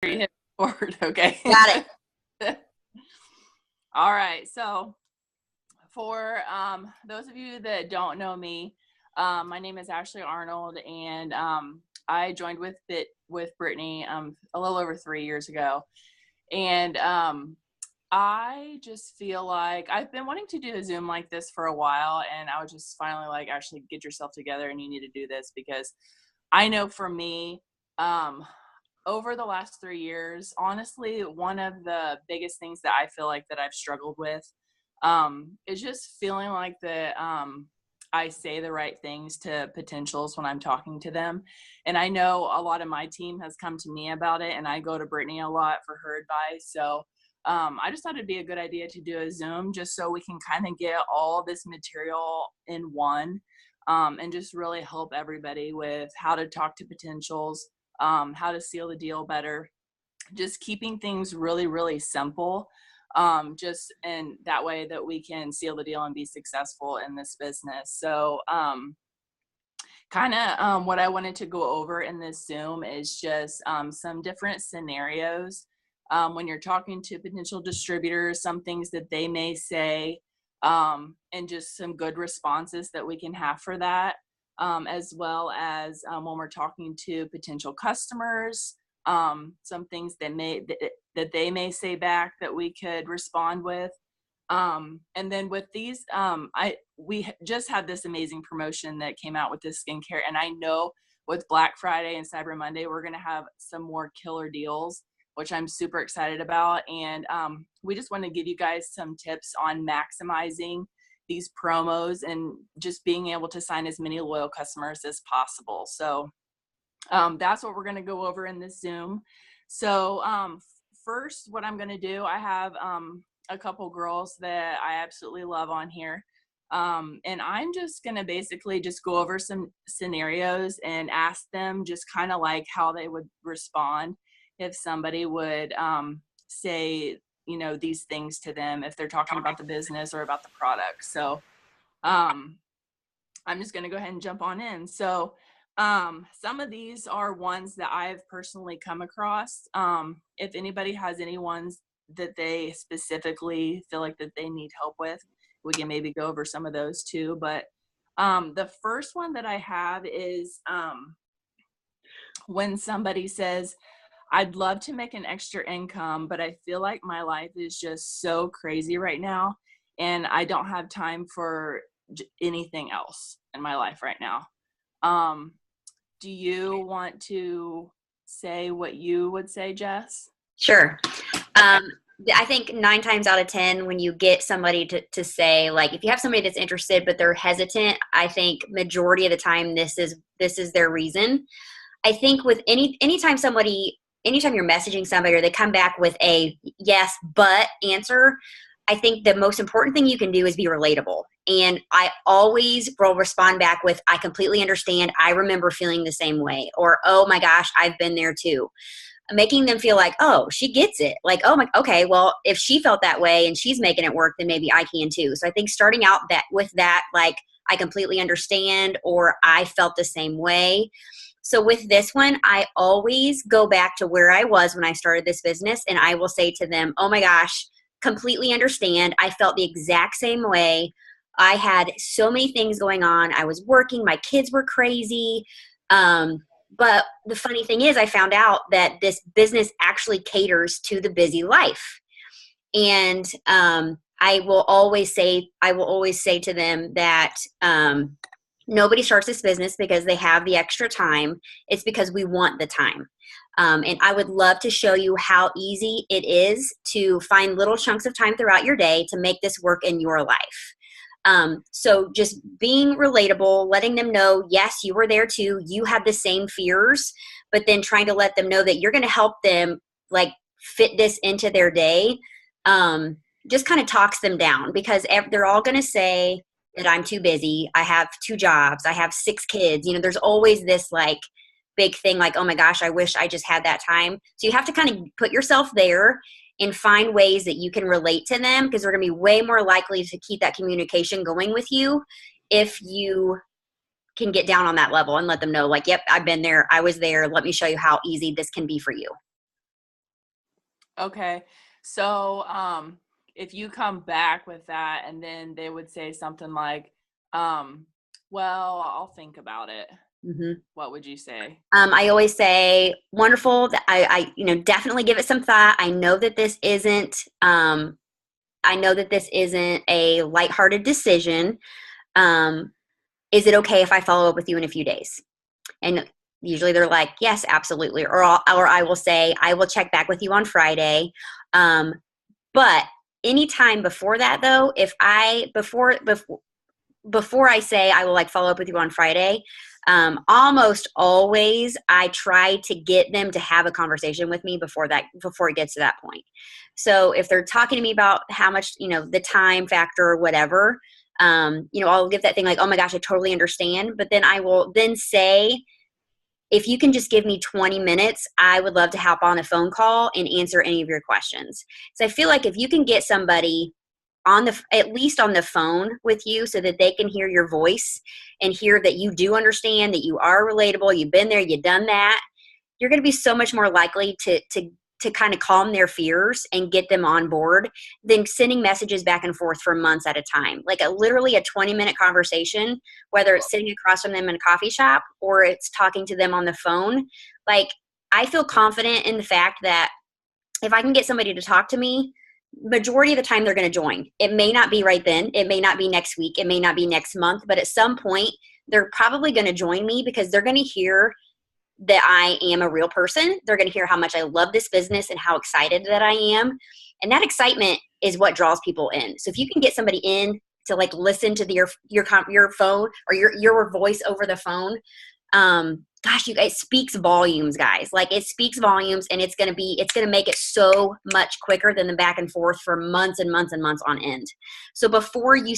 You hit forward. Okay. Got it. All right. So for those of you that don't know me, my name is Ashley Arnold, and I joined with Brittany a little over 3 years ago. And I just feel like I've been wanting to do a Zoom like this for a while, and I was just finally like, actually get yourself together and you need to do this, because I know for me, over the last 3 years, honestly, one of the biggest things that I feel like that I've struggled with is just feeling like that I say the right things to potentials when I'm talking to them. And I know a lot of my team has come to me about it, and I go to Brittany a lot for her advice. So I just thought it'd be a good idea to do a Zoom just so we can kind of get all this material in one, and just really help everybody with how to talk to potentials, how to seal the deal better, just keeping things really, really simple, just in that way that we can seal the deal and be successful in this business. So kind of what I wanted to go over in this Zoom is just some different scenarios when you're talking to potential distributors, some things that they may say, and just some good responses that we can have for that, as well as when we're talking to potential customers, some things that they may say back that we could respond with. And then with these, we just had this amazing promotion that came out with this skincare, and I know with Black Friday and Cyber Monday, we're going to have some more killer deals, which I'm super excited about. And we just want to give you guys some tips on maximizing these promos and just being able to sign as many loyal customers as possible. So that's what we're going to go over in this Zoom. So first, what I'm going to do, I have a couple girls that I absolutely love on here. And I'm just going to basically just go over some scenarios and ask them just kind of like how they would respond if somebody would say, you know, these things to them, if they're talking about the business or about the product. So I'm just going to go ahead and jump on in. So some of these are ones that I've personally come across. If anybody has any ones that they specifically feel like that they need help with, we can maybe go over some of those too. But the first one that I have is when somebody says, I'd love to make an extra income, but I feel like my life is just so crazy right now, and I don't have time for anything else in my life right now. Do you want to say what you would say, Jess? Sure. I think 9 times out of 10, when you get somebody to say, like, if you have somebody that's interested but they're hesitant, I think majority of the time this is their reason. I think with anytime you're messaging somebody or they come back with a yes but answer, I think the most important thing you can do is be relatable. And I always will respond back with, I completely understand. I remember feeling the same way. Or, oh my gosh, I've been there too. Making them feel like, oh, she gets it. Like, oh my, okay, well, if she felt that way and she's making it work, then maybe I can too. So I think starting out with that, like, I completely understand, or I felt the same way. So with this one, I always go back to where I was when I started this business, and I will say to them, oh my gosh, completely understand. I felt the exact same way. I had so many things going on. I was working. My kids were crazy. But the funny thing is, I found out that this business actually caters to the busy life. And I will always say to them that nobody starts this business because they have the extra time. It's because we want the time. And I would love to show you how easy it is to find little chunks of time throughout your day to make this work in your life. So just being relatable, letting them know, yes, you were there too. You have the same fears, but then trying to let them know that you're going to help them like fit this into their day. Just kind of talks them down, because they're all going to say that I'm too busy. I have 2 jobs. I have 6 kids. You know, there's always this like big thing like, oh my gosh, I wish I just had that time. So you have to kind of put yourself there and find ways that you can relate to them, because they're going to be way more likely to keep that communication going with you if you can get down on that level and let them know, like, yep, I've been there. I was there. Let me show you how easy this can be for you. Okay. So, if you come back with that and then they would say something like, um, well, I'll think about it. Hmm. What would you say? I always say, wonderful. Definitely give it some thought. I know that this isn't a lighthearted decision. Um, is it okay if I follow up with you in a few days? And usually they're like, yes, absolutely. Or I will say, I will check back with you on Friday. Um, but anytime before that, though, if I before I say I will like follow up with you on Friday, almost always I try to get them to have a conversation with me before it gets to that point. So if they're talking to me about how much, the time factor or whatever, I'll give that thing like, oh my gosh, I totally understand. But then I will then say, if you can just give me 20 minutes, I would love to hop on a phone call and answer any of your questions. So I feel like if you can get somebody at least on the phone with you so that they can hear your voice and hear that you do understand, that you are relatable, you've been there, you've done that, you're going to be so much more likely to kind of calm their fears and get them on board than sending messages back and forth for months at a time. Like literally a 20-minute conversation, whether it's sitting across from them in a coffee shop or it's talking to them on the phone. Like, I feel confident in the fact that if I can get somebody to talk to me, majority of the time they're going to join. It may not be right then, it may not be next week, it may not be next month, but at some point they're probably going to join me because they're going to hear that I am a real person. They're going to hear how much I love this business and how excited that I am. And that excitement is what draws people in. So if you can get somebody in to like listen to your phone or your voice over the phone, gosh, it speaks volumes, guys. Like, it speaks volumes, and it's going to make it so much quicker than the back and forth for months and months and months on end. So before you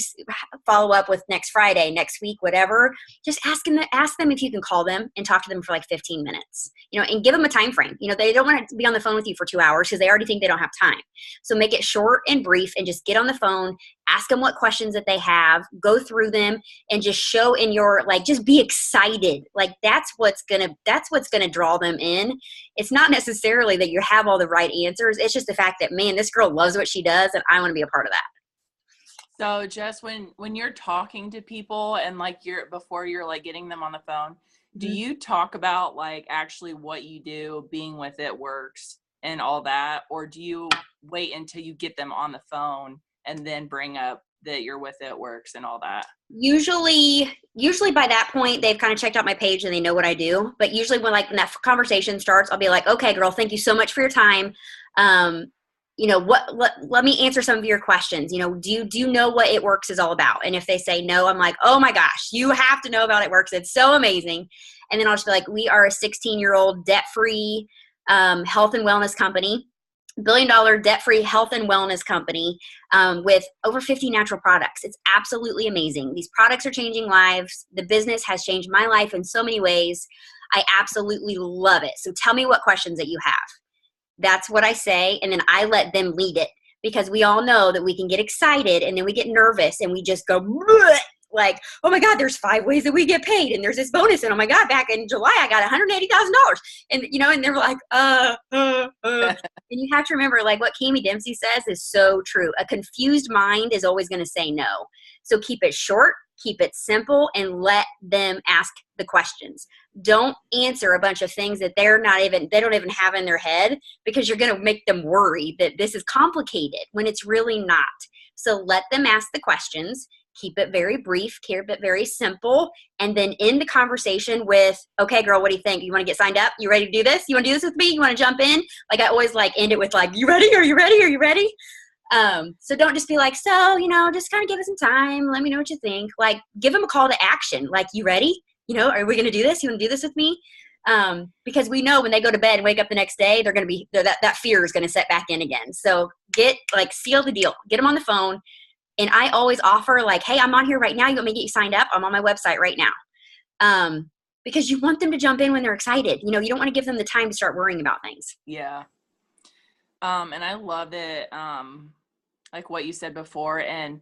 follow up with next Friday, next week, whatever, just ask them if you can call them and talk to them for like 15 minutes, and give them a time frame. They don't want to be on the phone with you for 2 hours because they already think they don't have time. So make it short and brief and just get on the phone, ask them what questions that they have, go through them, and just show in your, like, just be excited. Like, that's what's gonna draw them in. It's not necessarily that you have all the right answers. It's just the fact that, man, this girl loves what she does and I want to be a part of that. So just when you're talking to people and like before you're like getting them on the phone, do Mm-hmm. you talk about like actually what you do, being with It Works and all that, or do you wait until you get them on the phone and then bring up that you're with It Works and all that? Usually by that point they've kind of checked out my page and they know what I do. But usually when that conversation starts, I'll be like, okay, girl, thank you so much for your time. um let me answer some of your questions. Do you know what It Works is all about? And if they say no, I'm like, oh my gosh, you have to know about It Works, it's so amazing. And then I'll just be like, we are a 16-year-old debt-free health and wellness company, billion-dollar debt-free health and wellness company, with over 50 natural products. It's absolutely amazing. These products are changing lives. The business has changed my life in so many ways. I absolutely love it. So tell me what questions that you have. That's what I say, and then I let them lead it, because we all know that we can get excited and then we get nervous and we just go bleh, like, oh my God, there's 5 ways that we get paid, and there's this bonus, and oh my God, back in July I got $180,000, and they're like, and you have to remember, like what Cami Dempsey says is so true. A confused mind is always going to say no. So keep it short, keep it simple, and let them ask the questions. Don't answer a bunch of things that they don't even have in their head, because you're going to make them worry that this is complicated when it's really not. So let them ask the questions, keep it very brief, keep it very simple, and then end the conversation with, okay, girl, what do you think? You want to get signed up? You ready to do this? You want to do this with me? You want to jump in? Like, I always like end it with like, you ready? Are you ready? Are you ready? So don't just be like, so, just kind of give it some time. Let me know what you think. Like, give them a call to action. Like, you ready? Are we going to do this? You want to do this with me? Because we know when they go to bed and wake up the next day, they're going to be, that fear is going to set back in again. So seal the deal, get them on the phone. And I always offer like, hey, I'm on here right now. You want me to get you signed up? I'm on my website right now. Because you want them to jump in when they're excited. You don't want to give them the time to start worrying about things. Yeah. And I love it. Like what you said before, and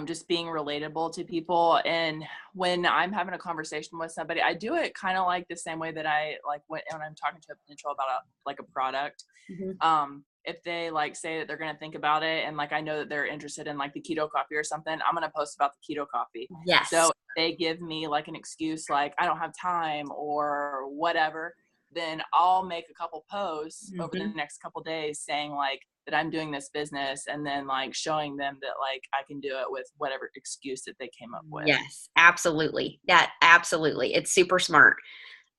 just being relatable to people. And when I'm having a conversation with somebody, I do it kind of like the same way that I like when I'm talking to a potential about like a product. Mm-hmm. if they like say that they're going to think about it, and like I know that they're interested in like the keto coffee or something, I'm going to post about the keto coffee. Yes. So if they give me like an excuse like I don't have time or whatever, then I'll make a couple posts over the next couple days saying like that I'm doing this business, and then like showing them that like I can do it with whatever excuse that they came up with. Yes, absolutely. Absolutely. It's super smart.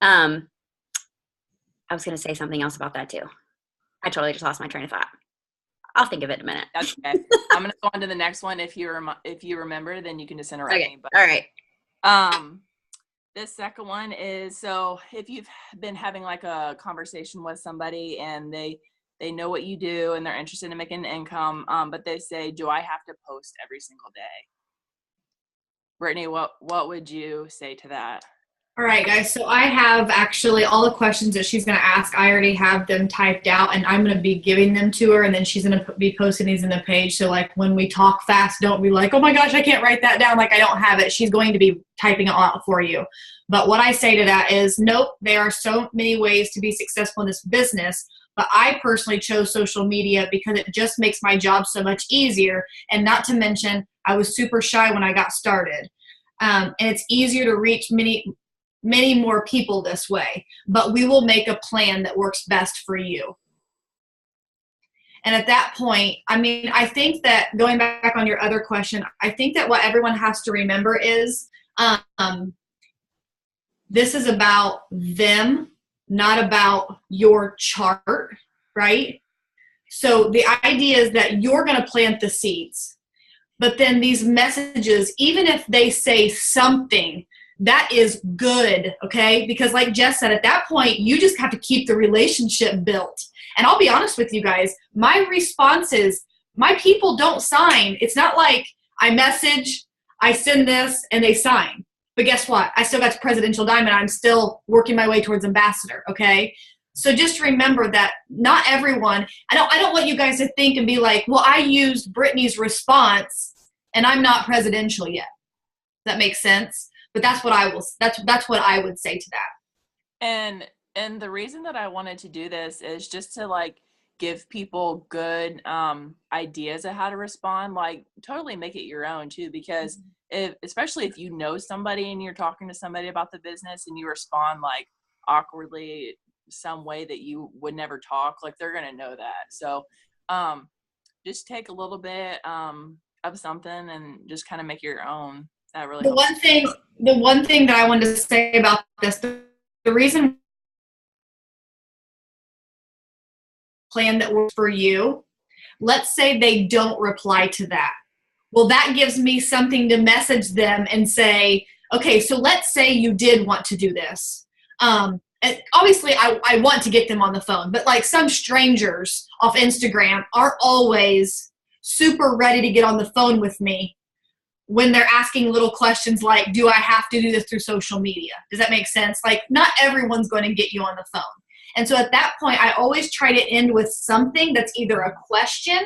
I was going to say something else about that too. I totally just lost my train of thought. I'll think of it in a minute. That's okay. I'm going to go on to the next one. If you remember, then you can just interrupt me. But, all right. This second one is, so if you've been having like a conversation with somebody and they know what you do and they're interested in making an income, but they say, do I have to post every single day? Brittany, what would you say to that? All right, guys. So I have actually all the questions that she's going to ask. I already have them typed out, and I'm going to be giving them to her, and then she's going to be posting these in the page. So like when we talk fast, don't be like, oh my gosh, I can't write that down. Like I don't have it. She's going to be typing it out for you. But what I say to that is, nope, there are so many ways to be successful in this business. But I personally chose social media because it just makes my job so much easier. And not to mention, I was super shy when I got started. And it's easier to reach many more people this way, but we will make a plan that works best for you. And at that point, I mean, I think that going back on your other question, I think that what everyone has to remember is this is about them, not about your chart, right? So the idea is that you're going to plant the seeds, but then these messages, even if they say something, that is good, okay? Because like Jess said, at that point, you just have to keep the relationship built. And I'll be honest with you guys, my responses, my people don't sign. It's not like I message, I send this, and they sign. But guess what? I still got to Presidential Diamond. I'm still working my way towards ambassador, okay? So just remember that not everyone, I don't want you guys to think and be like, well, I used Brittany's response and I'm not presidential yet. Does that make sense? But that's what I would say to that. And the reason that I wanted to do this is just to like give people good ideas of how to respond, like totally make it your own too, because especially if you know somebody and you're talking to somebody about the business and you respond like awkwardly some way that you would never talk, like they're going to know that. So just take a little bit of something and just kind of make it your own. That really helps. The one thing that I wanted to say about this, the reason plan that works for you, let's say they don't reply to that. Well, that gives me something to message them and say, okay, so let's say you did want to do this. And obviously, I want to get them on the phone, but like some strangers off Instagram are always super ready to get on the phone with me when they're asking little questions like, do I have to do this through social media? Does that make sense? Like, not everyone's going to get you on the phone. And so at that point, I always try to end with something that's either a question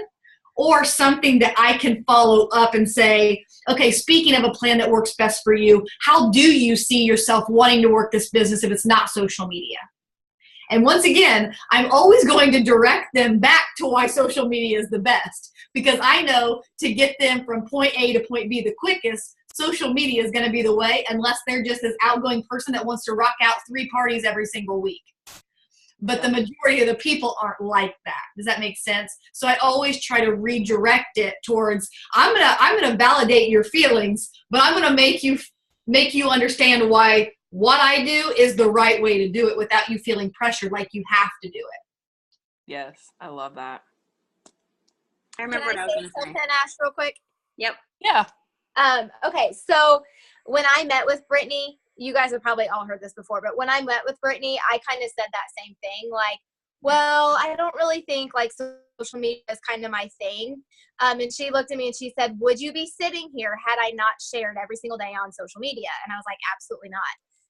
or something that I can follow up and say, okay, speaking of a plan that works best for you, how do you see yourself wanting to work this business if it's not social media? And once again, I'm always going to direct them back to why social media is the best, because I know to get them from point A to point B the quickest, social media is going to be the way, unless they're just this outgoing person that wants to rock out 3 parties every single week. But the majority of the people aren't like that. Does that make sense? So I always try to redirect it towards, I'm gonna validate your feelings, but I'm gonna make you understand why what I do is the right way to do it without you feeling pressured like you have to do it. Yes, I love that. I remember what I was going to say. Something, Ash, real quick. Yep. Yeah. Okay, so when I met with Brittany, you guys have probably all heard this before, but when I met with Brittany, I kind of said that same thing, like, well, I don't really think like social media is kind of my thing. And she looked at me and she said, would you be sitting here had I not shared every single day on social media? And I was like, absolutely not.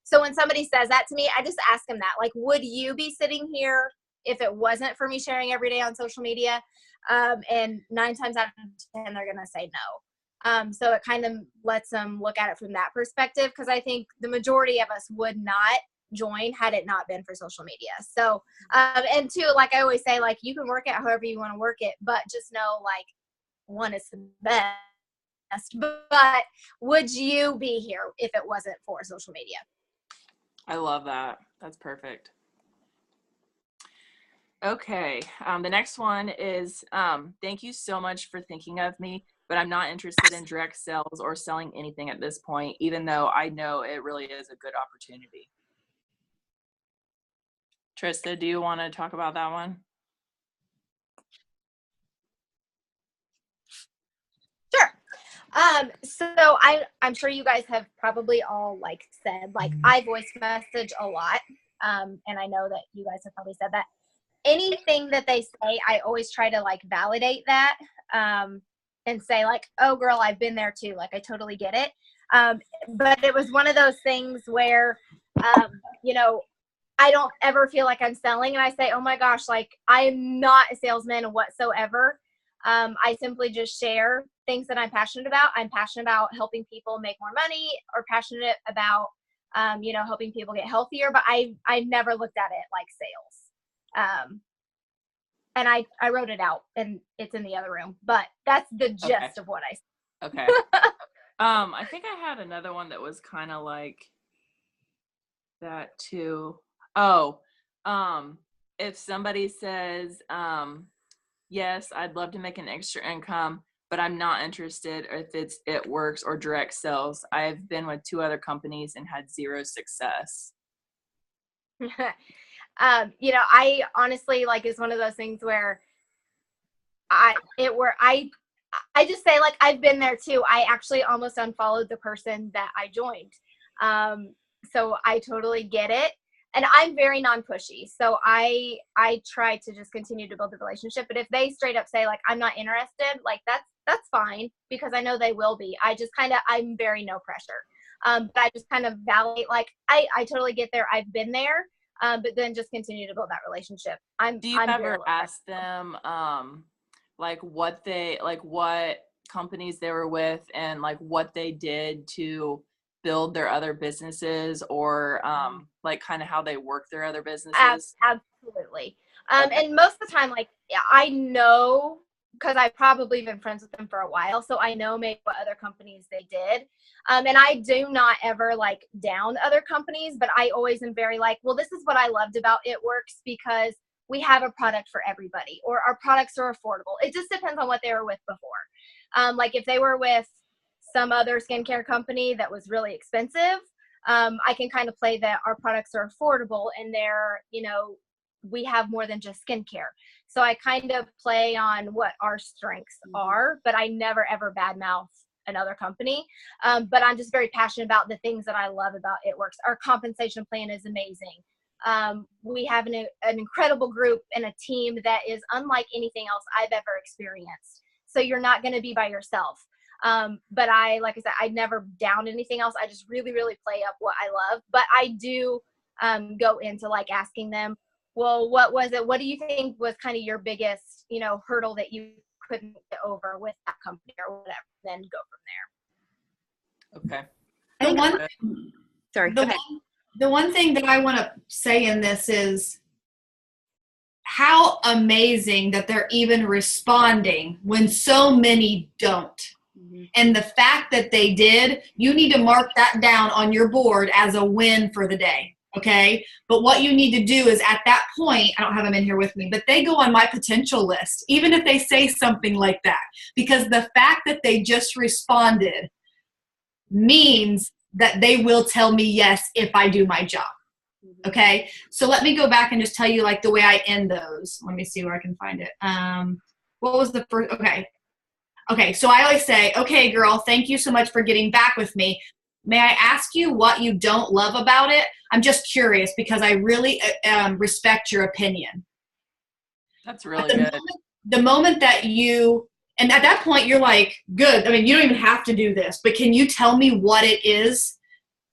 So when somebody says that to me, I just ask them that, like, would you be sitting here if it wasn't for me sharing every day on social media? And 9 times out of 10, they're going to say no. So it kind of lets them look at it from that perspective, because I think the majority of us would not join had it not been for social media. So, and two, like I always say, like you can work it however you want to work it, but just know like one is the best. But would you be here if it wasn't for social media? I love that. That's perfect. Okay. The next one is, thank you so much for thinking of me, but I'm not interested in direct sales or selling anything at this point, even though I know it really is a good opportunity. Trista, do you want to talk about that one? Sure. So I'm sure you guys have probably all like said, like I voice message a lot. And I know that you guys have probably said that. Anything that they say, I always try to like validate that, and say like, oh girl, I've been there too. Like I totally get it. But it was one of those things where, you know, I don't ever feel like I'm selling, and I say, oh my gosh, like I'm not a salesman whatsoever. I simply just share things that I'm passionate about. I'm passionate about helping people make more money, or passionate about, you know, helping people get healthier, but I never looked at it like sales. And I wrote it out and it's in the other room, but that's the gist of what I said. Okay. I think I had another one that was kind of like that too. Oh, if somebody says, yes, I'd love to make an extra income, but I'm not interested if it works or direct sales. I've been with 2 other companies and had 0 success. You know, I honestly like is one of those things where I just say like I've been there too. I actually almost unfollowed the person that I joined. So I totally get it. And I'm very non-pushy. So I try to just continue to build the relationship. But if they straight up say like I'm not interested, like that's fine, because I know they will be. I'm very no pressure. But I just kind of validate like I totally get there. I've been there. But then just continue to build that relationship. Do you ever ask them like what companies they were with and like what they did to build their other businesses, or like kind of how they work their other businesses? Absolutely. And most of the time, like I know, because I've probably been friends with them for a while, so I know maybe what other companies they did. And I do not ever like down other companies, but I always am very like, well, this is what I loved about It Works, because we have a product for everybody, or our products are affordable. It just depends on what they were with before. Like if they were with some other skincare company that was really expensive, I can kind of play that our products are affordable and they're, you know, we have more than just skincare. So I kind of play on what our strengths are, but I never ever badmouth another company. But I'm just very passionate about the things that I love about It Works. Our compensation plan is amazing. We have an incredible group and a team that is unlike anything else I've ever experienced. So you're not going to be by yourself. But like I said, I never down anything else. I just really, really play up what I love. But I do go into like asking them, well, what was it? What do you think was kind of your biggest, you know, hurdle that you couldn't get over with that company or whatever? Then go from there. Okay. Sorry, go ahead. The one thing that I want to say in this is how amazing that they're even responding when so many don't. And the fact that they did, you need to mark that down on your board as a win for the day. Okay. But what you need to do is at that point, I don't have them in here with me, but they go on my potential list, even if they say something like that, because the fact that they just responded means that they will tell me yes if I do my job. Okay. So let me go back and just tell you like the way I end those. Let me see where I can find it. What was the first? Okay. So I always say, okay, girl, thank you so much for getting back with me. May I ask you what you don't love about it? I'm just curious because I really respect your opinion. That's really good. The moment that and at that point you're like, good. I mean, you don't even have to do this, but can you tell me what it is?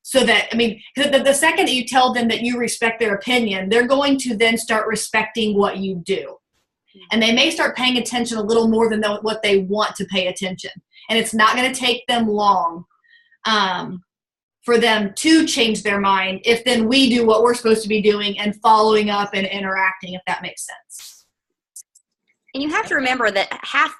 So that, I mean, the second that you tell them that you respect their opinion, they're going to then start respecting what you do. And they may start paying attention a little more than what they want to pay attention. And it's not going to take them long for them to change their mind if then we do what we're supposed to be doing and following up and interacting, if that makes sense. And you have to remember that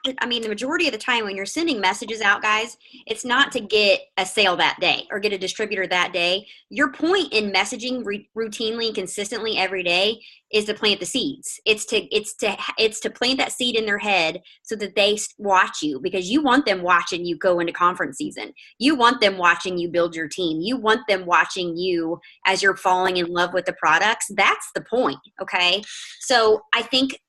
the majority of the time when you're sending messages out, guys, it's not to get a sale that day or get a distributor that day. Your point in messaging routinely and consistently every day is to plant the seeds. It's to plant that seed in their head so that they watch you, because you want them watching you go into conference season. You want them watching you build your team. You want them watching you as you're falling in love with the products. That's the point. Okay. So I think,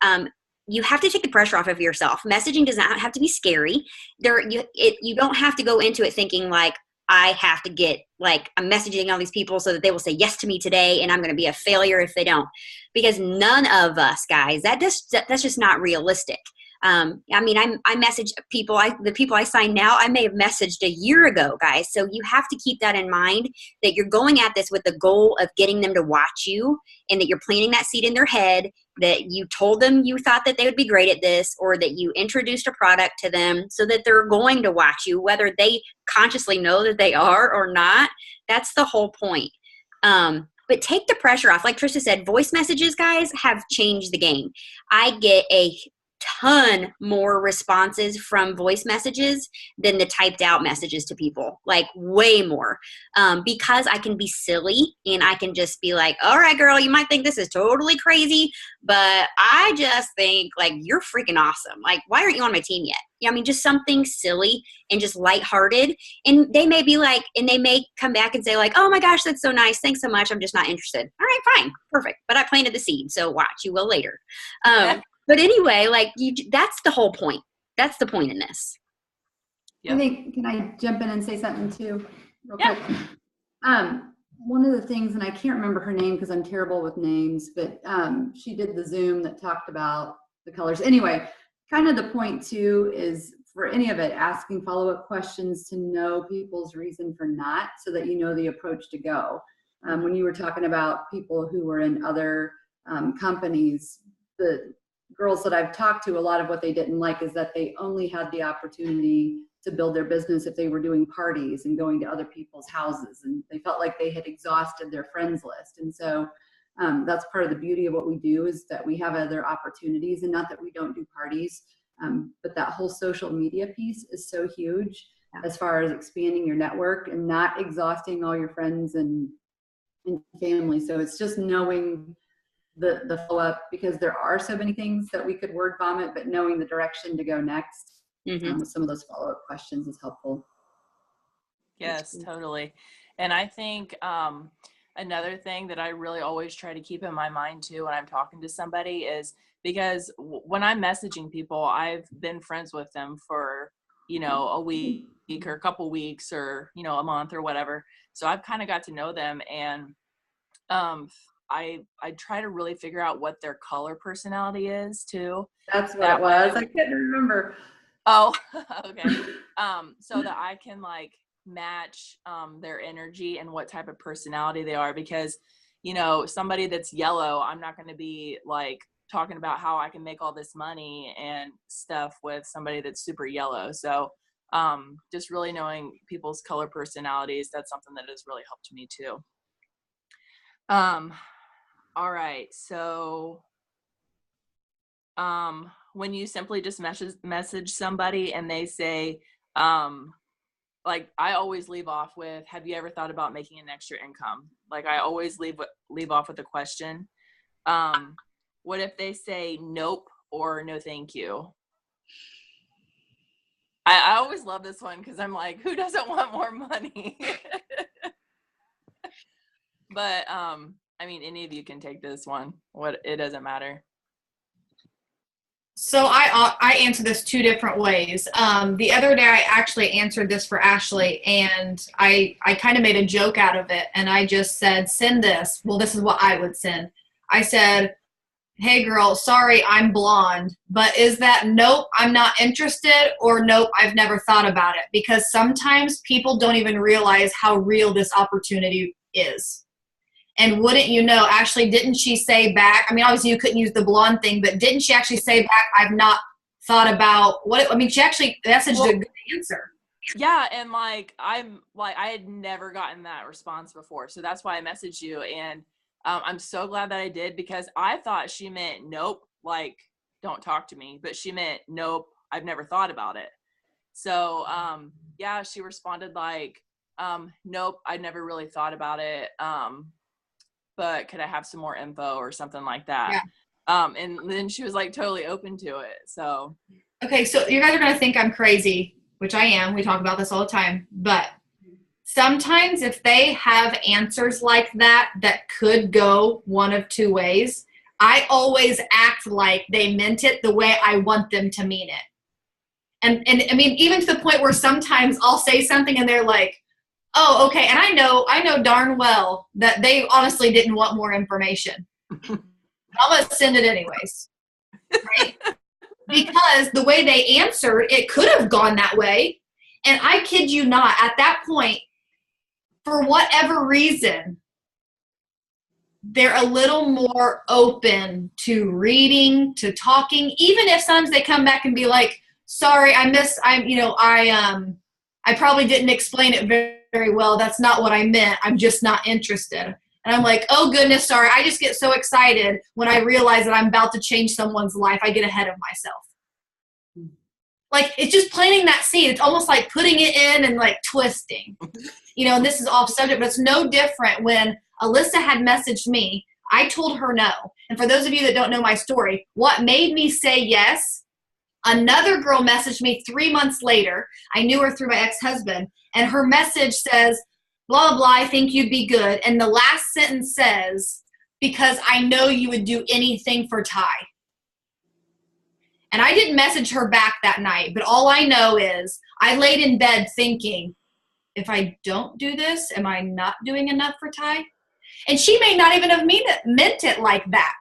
you have to take the pressure off of yourself. Messaging does not have to be scary. You don't have to go into it thinking like, I have to get, like, I'm messaging all these people so that they will say yes to me today and I'm going to be a failure if they don't. Because none of us, guys, that's just not realistic. I message people, the people I sign now, I may have messaged a year ago, guys. So you have to keep that in mind, that you're going at this with the goal of getting them to watch you, and that you're planting that seed in their head, that you told them you thought that they would be great at this, or that you introduced a product to them so that they're going to watch you, whether they consciously know that they are or not. That's the whole point. But take the pressure off. Like Trisha said, voice messages, guys, have changed the game. I get a ton more responses from voice messages than the typed out messages to people, like way more, because I can be silly and I can just be like, all right, girl, you might think this is totally crazy, but I just think like you're freaking awesome. Like, why aren't you on my team yet? Yeah, I mean, just something silly and just lighthearted. And they may be like, and they may come back and say like, oh my gosh, that's so nice. Thanks so much. I'm just not interested. All right, fine. Perfect. But I planted the seed. So watch, you will later. But anyway, like that's the whole point. That's the point in this. Yep. I think, can I jump in and say something too, real Yeah. quick? One of the things, and I can't remember her name because I'm terrible with names, but she did the Zoom that talked about the colors. Anyway, kind of the point too is for any of it, asking follow-up questions to know people's reason for not, so that you know the approach to go. When you were talking about people who were in other companies, the girls that I've talked to, a lot of what they didn't like is that they only had the opportunity to build their business if they were doing parties and going to other people's houses, and they felt like they had exhausted their friends list. And so that's part of the beauty of what we do, is that we have other opportunities, and not that we don't do parties, but that whole social media piece is so huge as far as expanding your network and not exhausting all your friends and family. So it's just knowing the follow-up, because there are so many things that we could word vomit, but knowing the direction to go next with some of those follow-up questions is helpful. Yes, totally. And I think another thing that I really always try to keep in my mind too when I'm talking to somebody is, because when I'm messaging people, I've been friends with them for, a week or a couple weeks or, a month or whatever. So I've kind of got to know them, and I try to really figure out what their color personality is too. That's what it was. I couldn't remember. Oh, okay. So that I can like match their energy and what type of personality they are, because somebody that's yellow, I'm not going to be like talking about how I can make all this money and stuff with somebody that's super yellow. So just really knowing people's color personalities, that's something that has really helped me too. All right. So, when you simply just message somebody and they say, like I always leave off with, have you ever thought about making an extra income? Like I always leave off with a question. What if they say nope or no, thank you? I always love this one, because I'm like, who doesn't want more money? But, I mean, any of you can take this one. It doesn't matter. So I answer this two different ways. The other day I actually answered this for Ashley, and I kind of made a joke out of it, and I just said, send this. Well, this is what I would send. I said, hey girl, sorry, I'm blonde, but is that nope, I'm not interested, or nope, I've never thought about it? Because sometimes people don't even realize how real this opportunity is. And wouldn't you know, Ashley, didn't she say back, I mean, obviously you couldn't use the blonde thing, but didn't she actually say back, I've not thought about what, she actually messaged a good answer. Yeah, and like I had never gotten that response before, so that's why I messaged you, and I'm so glad that I did, because I thought she meant nope, like don't talk to me, but she meant nope, I've never thought about it. So yeah, she responded like nope, I never really thought about it, but could I have some more info or something like that? And then she was like totally open to it. So Okay, so you guys are going to think I'm crazy, which I am. We talk about this all the time. But sometimes if they have answers like that that could go one of two ways, I always act like they meant it the way I want them to mean it. And I mean, even to the point where sometimes I'll say something and they're like, oh, okay. And I know darn well that they honestly didn't want more information. I'm going to send it anyways. Right? Because the way they answered, it could have gone that way. And I kid you not, at that point, for whatever reason, they're a little more open to reading, to talking, even if sometimes they come back and be like, sorry, I probably didn't explain it very, very well. That's not what I meant. I'm just not interested. And I'm like, oh goodness, sorry. I just get so excited when I realize that I'm about to change someone's life. I get ahead of myself. Like, it's just planting that seed. It's almost like putting it in and like twisting. And this is off subject, but it's no different when Alyssa had messaged me. I told her no. And for those of you that don't know my story, what made me say yes, another girl messaged me 3 months later. I knew her through my ex-husband. And her message says, blah, blah, blah, I think you'd be good. And the last sentence says, because I know you would do anything for Ty. And I didn't message her back that night, but all I know is I laid in bed thinking, if I don't do this, am I not doing enough for Ty? And she may not even have meant it like that.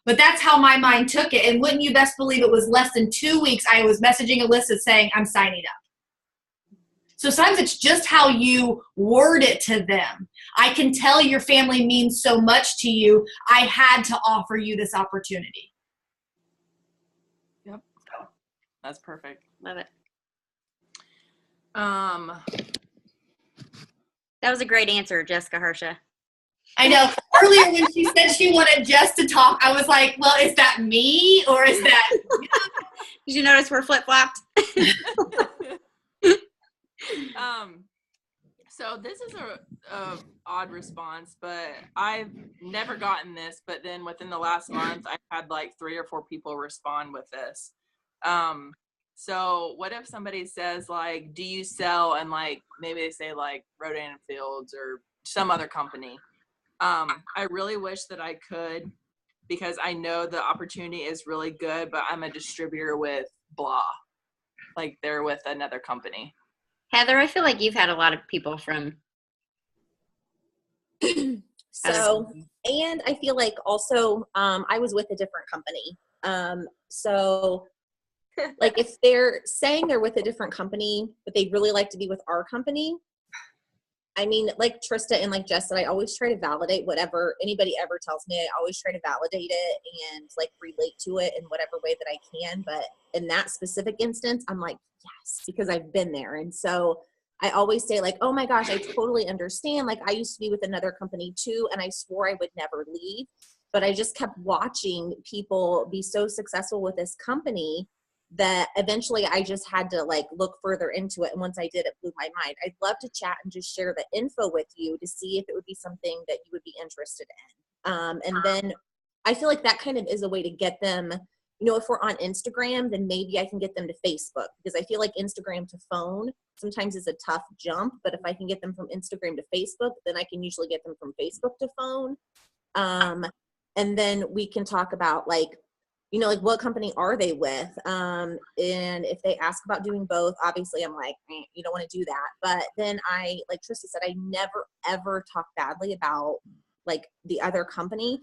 But that's how my mind took it. And wouldn't you best believe it was less than 2 weeks I was messaging Alyssa saying, I'm signing up. So sometimes it's just how you word it to them. I can tell your family means so much to you. I had to offer you this opportunity. yep, that's perfect. Love it. Um, That was a great answer, Jessica Harsha. I know. Earlier when she said she wanted Jess to talk, I was like, well, is that me or is that Did you notice we're flip-flopped? So this is a odd response, but I've never gotten this, but then within the last month, I've had like 3 or 4 people respond with this. So what if somebody says like, do you sell, and like, maybe they say like Rodan Fields or some other company. I really wish that I could, because I know the opportunity is really good, but I'm a distributor with blah, like they're with another company. Heather, I feel like you've had a lot of people from. So, and I feel like also I was with a different company. So like if they're saying they're with a different company, but they really like to be with our company, I mean, like Trista and like Jess said, I always try to validate whatever anybody ever tells me. I always try to validate it and like relate to it in whatever way that I can. But in that specific instance, I'm like, yes, because I've been there. And so I always say like, oh my gosh, I totally understand. Like I used to be with another company too, and I swore I would never leave. But I just kept watching people be so successful with this company that eventually I just had to like look further into it. And once I did, it blew my mind. I'd love to chat and just share the info with you to see if it would be something that you would be interested in. And then I feel like that kind of is a way to get them, you know, if we're on Instagram, then maybe I can get them to Facebook, because I feel like Instagram to phone sometimes is a tough jump. But if I can get them from Instagram to Facebook, then I can usually get them from Facebook to phone. And then we can talk about like, you know, like what company are they with? And if they ask about doing both, obviously I'm like, you don't want to do that. But then I, like Trista said, I never, ever talk badly about like the other company.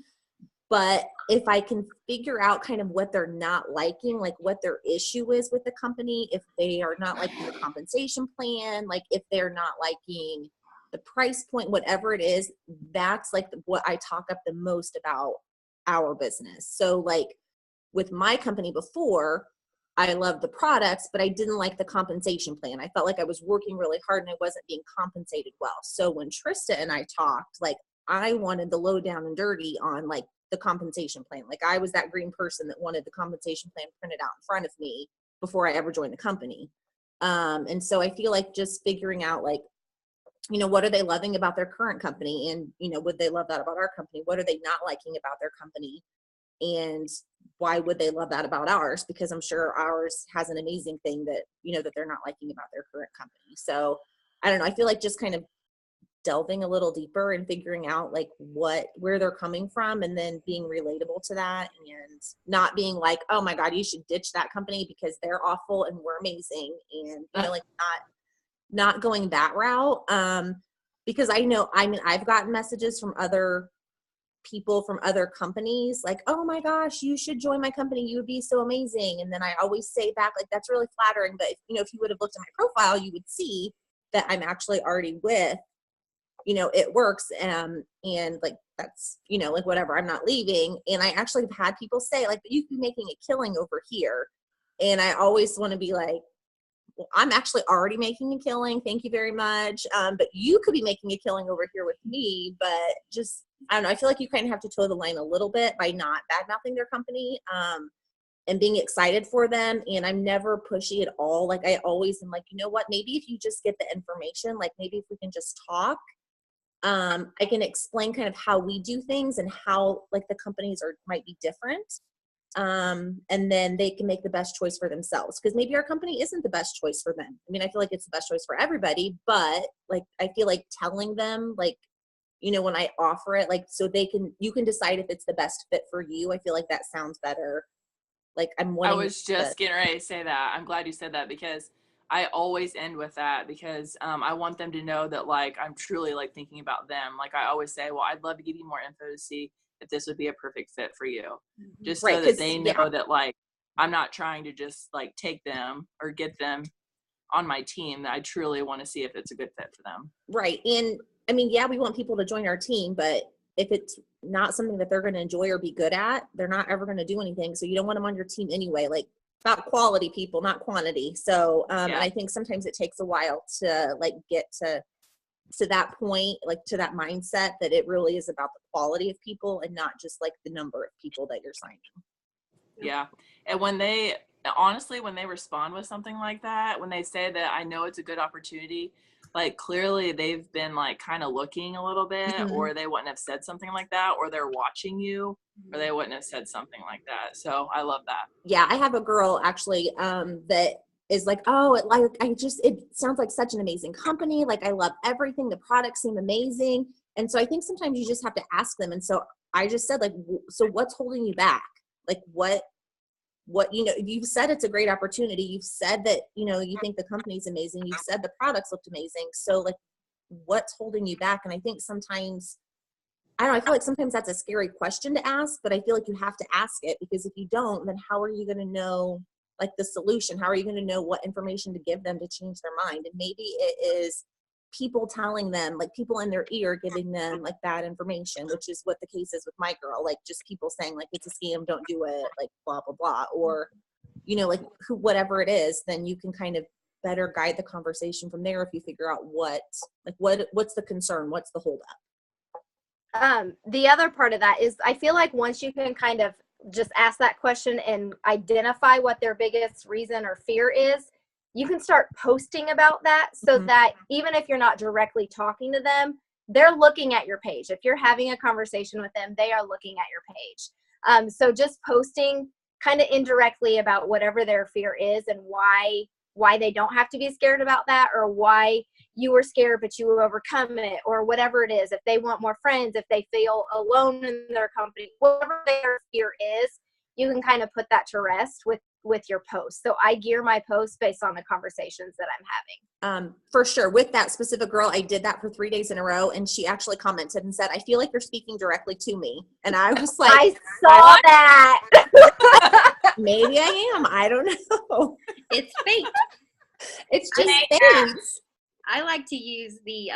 But if I can figure out kind of what they're not liking, like what their issue is with the company, if they are not liking the compensation plan, like if they're not liking the price point, whatever it is, that's like what I talk up the most about our business. So like, with my company before, I loved the products, but I didn't like the compensation plan. I felt like I was working really hard and I wasn't being compensated well. So when Trista and I talked, like I wanted the low down and dirty on like the compensation plan. Like I was that green person that wanted the compensation plan printed out in front of me before I ever joined the company. And so I feel like just figuring out like, you know, what are they loving about their current company? And, you know, would they love that about our company? What are they not liking about their company? And why would they love that about ours? Because I'm sure ours has an amazing thing that, you know, that they're not liking about their current company. So I don't know. I feel like just kind of delving a little deeper and figuring out like where they're coming from, and then being relatable to that, and not being like, oh my God, you should ditch that company because they're awful and we're amazing. And, you know, like not going that route. Because I know, I mean, I've gotten messages from other people from other companies like, oh my gosh, you should join my company, you would be so amazing. And then I always say back, like, that's really flattering, but you know, if you would have looked at my profile, you would see that I'm actually already with, you know, It Works, and like that's, you know, like whatever, I'm not leaving. And I actually have had people say like, but you could be making a killing over here. And I always want to be like, well, I'm actually already making a killing, thank you very much, but you could be making a killing over here with me. But just, I don't know, I feel like you kind of have to toe the line a little bit by not bad-mouthing their company, and being excited for them. And I'm never pushy at all. Like I always am like, you know what, maybe if you just get the information, like maybe if we can just talk, I can explain kind of how we do things and how like the companies might be different. And then they can make the best choice for themselves, because maybe our company isn't the best choice for them. I mean, I feel like it's the best choice for everybody, but like I feel like telling them, like, you know, when I offer it, like, so you can decide if it's the best fit for you. I feel like that sounds better. Like I was just getting ready to say that. I'm glad you said that, because I always end with that, because I want them to know that like I'm truly like thinking about them. Like I always say, well, I'd love to give you more info to see if this would be a perfect fit for you, just Right, so that they know that like I'm not trying to just like take them or get them on my team, that I truly want to see if it's a good fit for them. Right. And I mean, yeah, we want people to join our team, but if it's not something that they're going to enjoy or be good at, they're not ever going to do anything. So you don't want them on your team anyway. Like, about quality people, not quantity. So and I think sometimes it takes a while to like get to that point, like to that mindset that it really is about the quality of people and not just like the number of people that you're signing. Yeah. And when they respond with something like that, when they say that I know it's a good opportunity, like clearly they've been like kind of looking a little bit, or they wouldn't have said something like that, or they're watching you, or they wouldn't have said something like that. So I love that. Yeah. I have a girl actually that is like, oh, it sounds like such an amazing company. Like I love everything. The products seem amazing. And so I think sometimes you just have to ask them. And so I just said like, so what's holding you back? Like what, you know, you've said it's a great opportunity. You've said that, you know, you think the company's amazing. You've said the products looked amazing. So like, what's holding you back? And I think sometimes, I don't know, I feel like sometimes that's a scary question to ask, but I feel like you have to ask it, because if you don't, then how are you going to know like the solution? How are you going to know what information to give them to change their mind? And maybe it is people telling them, like people in their ear giving them like bad information, which is what the case is with my girl. Like just people saying like, it's a scam, don't do it, like blah, blah, blah. Or, you know, like whatever it is, then you can kind of better guide the conversation from there if you figure out what's the concern, what's the holdup. The other part of that is I feel like once you can kind of just ask that question and identify what their biggest reason or fear is, you can start posting about that, so that even if you're not directly talking to them, they're looking at your page. If you're having a conversation with them, they are looking at your page. So just posting kind of indirectly about whatever their fear is and why they don't have to be scared about that, or why you were scared but you overcome it, or whatever it is. If they want more friends, if they feel alone in their company, whatever their fear is, you can kind of put that to rest with your posts. So I gear my posts based on the conversations that I'm having. For sure. With that specific girl, I did that for 3 days in a row, and she actually commented and said, I feel like you're speaking directly to me. And I was like, I saw that. Maybe I am. I don't know. It's fake. It's just fake. I like to use the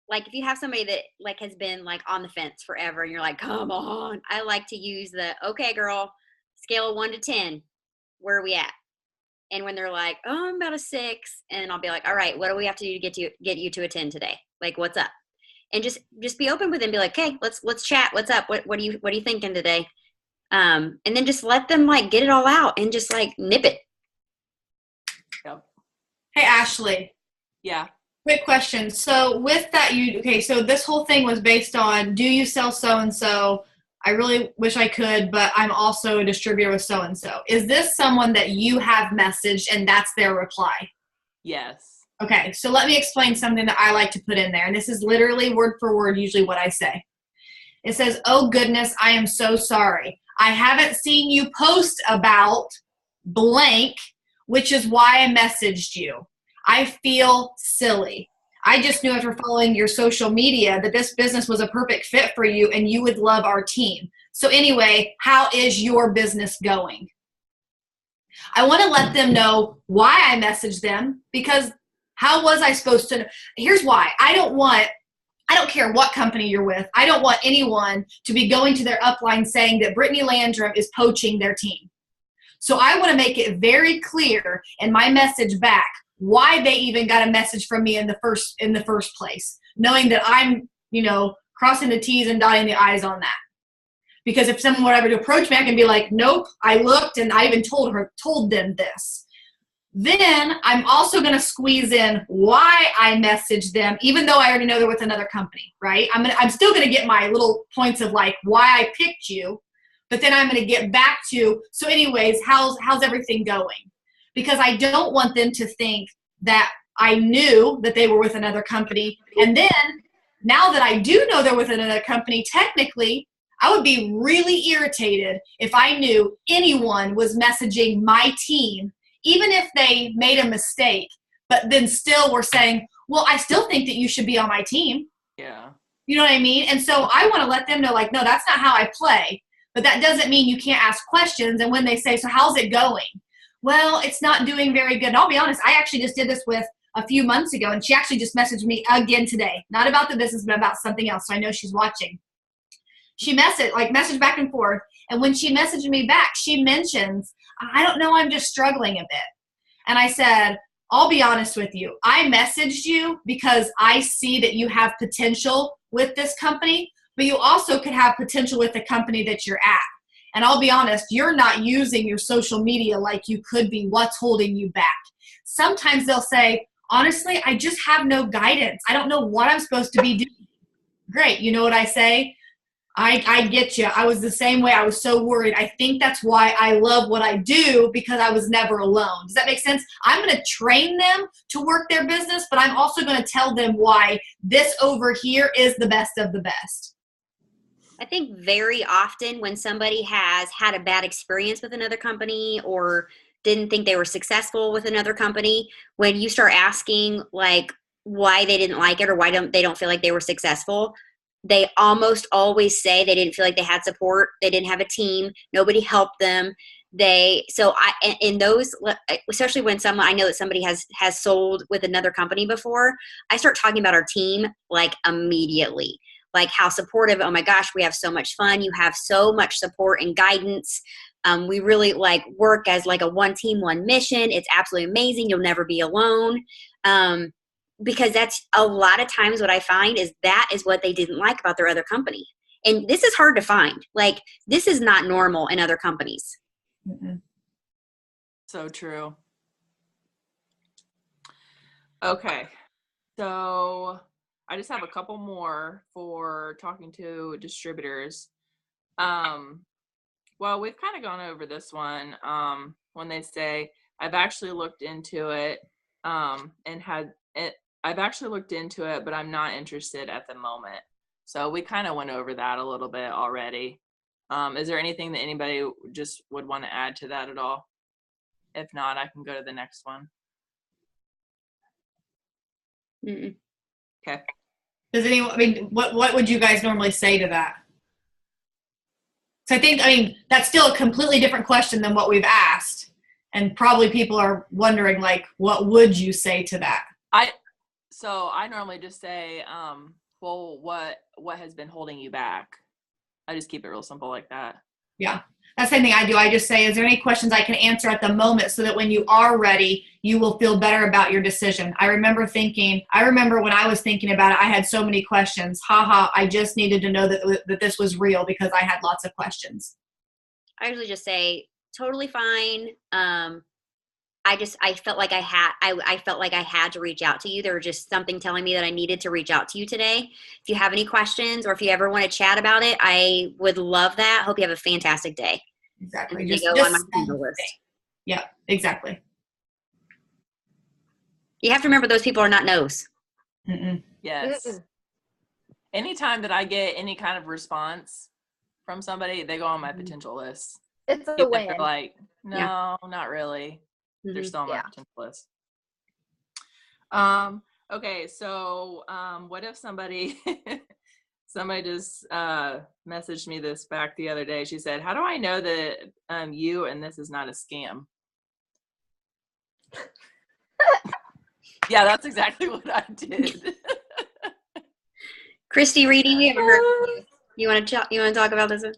like if you have somebody that like has been like on the fence forever and you're like, come on, I like to use the, okay girl, scale of 1 to 10, where are we at? And when they're like, oh, I'm about a 6, and I'll be like, all right, what do we have to do to get you to a 10 today? Like, what's up? And just be open with them. Be like, okay, let's chat. What's up? What are you thinking today? And then just let them like get it all out and just like nip it. Yep. Hey, Ashley. Yeah. Quick question. So with that, so this whole thing was based on, do you sell so-and-so? I really wish I could, but I'm also a distributor with so-and-so. Is this someone that you have messaged and that's their reply? Yes. Okay, so let me explain something that I like to put in there. And this is literally word for word usually what I say. It says, oh goodness, I am so sorry. I haven't seen you post about blank, which is why I messaged you. I feel silly. I just knew after following your social media that this business was a perfect fit for you and you would love our team. So anyway, how is your business going? I want to let them know why I messaged them, because how was I supposed to? Here's why. I don't care what company you're with. I don't want anyone to be going to their upline saying that Brittany Landrum is poaching their team. So I want to make it very clear in my message back why they even got a message from me in the first place, knowing that I'm, crossing the T's and dotting the I's on that. Because if someone were ever to approach me, I can be like, nope, I looked and I even told them this. Then I'm also going to squeeze in why I messaged them, even though I already know they're with another company, right? I'm still going to get my little points of like why I picked you, but then I'm going to get back to, so anyways, how's everything going? Because I don't want them to think that I knew that they were with another company. And then now that I do know they're with another company, technically, I would be really irritated if I knew anyone was messaging my team, even if they made a mistake, but then still were saying, well, I still think that you should be on my team. Yeah. You know what I mean? And so I want to let them know, like, no, that's not how I play. But that doesn't mean you can't ask questions. And when they say, so how's it going? Well, it's not doing very good. And I'll be honest, I actually just did this with a few months ago, and she actually just messaged me again today. Not about the business, but about something else. So I know she's watching. She messaged back and forth. And when she messaged me back, she mentions, I don't know, I'm just struggling a bit. And I said, I'll be honest with you. I messaged you because I see that you have potential with this company, but you also could have potential with the company that you're at. And I'll be honest, you're not using your social media like you could be. What's holding you back? Sometimes they'll say, honestly, I just have no guidance. I don't know what I'm supposed to be doing. Great. You know what I say? I get you. I was the same way. I was so worried. I think that's why I love what I do, because I was never alone. Does that make sense? I'm going to train them to work their business, but I'm also going to tell them why this over here is the best of the best. I think very often when somebody has had a bad experience with another company or didn't think they were successful with another company, when you start asking like why they didn't like it or why they don't feel like they were successful, they almost always say they didn't feel like they had support. They didn't have a team. Nobody helped them. In those, especially when I know that somebody has sold with another company before, I start talking about our team like immediately. Like how supportive, oh my gosh, we have so much fun. You have so much support and guidance. We really like work as like a one team, one mission. It's absolutely amazing. You'll never be alone. Because that's a lot of times what I find is that is what they didn't like about their other company. And this is hard to find. Like this is not normal in other companies. Mm-hmm. So true. Okay. So I just have a couple more for talking to distributors. Well, we've kind of gone over this one. When they say, I've actually looked into it, I've actually looked into it, but I'm not interested at the moment. So we kind of went over that a little bit already. Is there anything that anybody just would want to add to that at all? If not, I can go to the next one. Mm-mm. Okay. Does anyone, what would you guys normally say to that? So that's still a completely different question than what we've asked. And probably people are wondering, like, what would you say to that? So I normally just say, well, what has been holding you back? I just keep it real simple like that. Yeah. That's the same thing I do. I just say, is there any questions I can answer at the moment so that when you are ready, you will feel better about your decision? I remember when I was thinking about it, I had so many questions. I just needed to know that this was real because I had lots of questions. I usually just say, totally fine. I felt like I felt like I had to reach out to you. There was just something telling me that I needed to reach out to you today. If you have any questions or if you ever want to chat about it, I would love that. Hope you have a fantastic day. Exactly. And just go on my email list. Yeah, exactly. You have to remember those people are not no's. Mm-mm. Yes. Mm-mm. Anytime that I get any kind of response from somebody, they go on my potential list. It's a Even if win. they're like, no, not really. They're Mhm. still on my Yeah. potential list. Okay, so what if somebody just messaged me this back the other day. She said, how do I know that you and this is not a scam? Yeah, that's exactly what I did. Christy Reedy, we haven't heard from you. You want to talk about this one?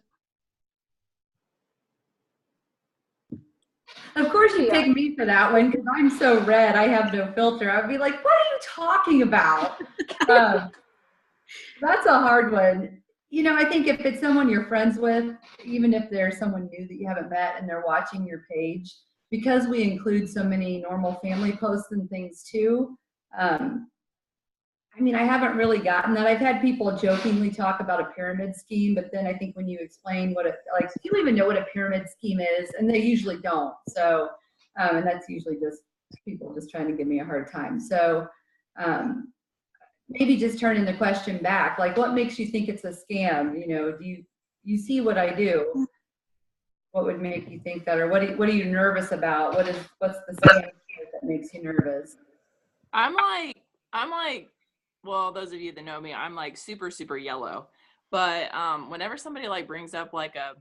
Of course you pick me for that one because I'm so red. I have no filter. I'd be like, what are you talking about? That's a hard one. You know, I think if it's someone you're friends with, even if they're someone new that you haven't met and they're watching your page, because we include so many normal family posts and things too, I mean, I haven't really gotten that. I've had people jokingly talk about a pyramid scheme, but then I think when you explain what it, like, do you even know what a pyramid scheme is? And they usually don't. So, and that's usually just people just trying to give me a hard time. So, maybe just turning the question back, like, what makes you think it's a scam? You know, do you see what I do? What would make you think that, or what are you nervous about? What's the scam that makes you nervous? I'm like, well, those of you that know me, I'm like super, super yellow. But whenever somebody like brings up like a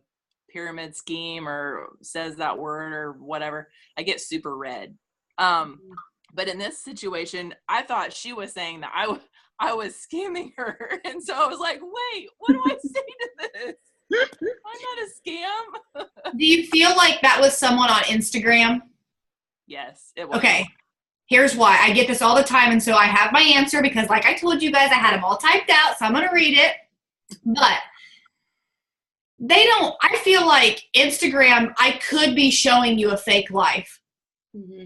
pyramid scheme or says that word or whatever, I get super red. But in this situation, I thought she was saying that I was scamming her. And so I was like, wait, what do I say to this? I'm not a scam. Do you feel like that was someone on Instagram? Yes, it was. Okay. Here's why. I get this all the time, and so I have my answer because, like I told you guys, I had them all typed out, so I'm going to read it. But I feel like Instagram, I could be showing you a fake life. Mm-hmm.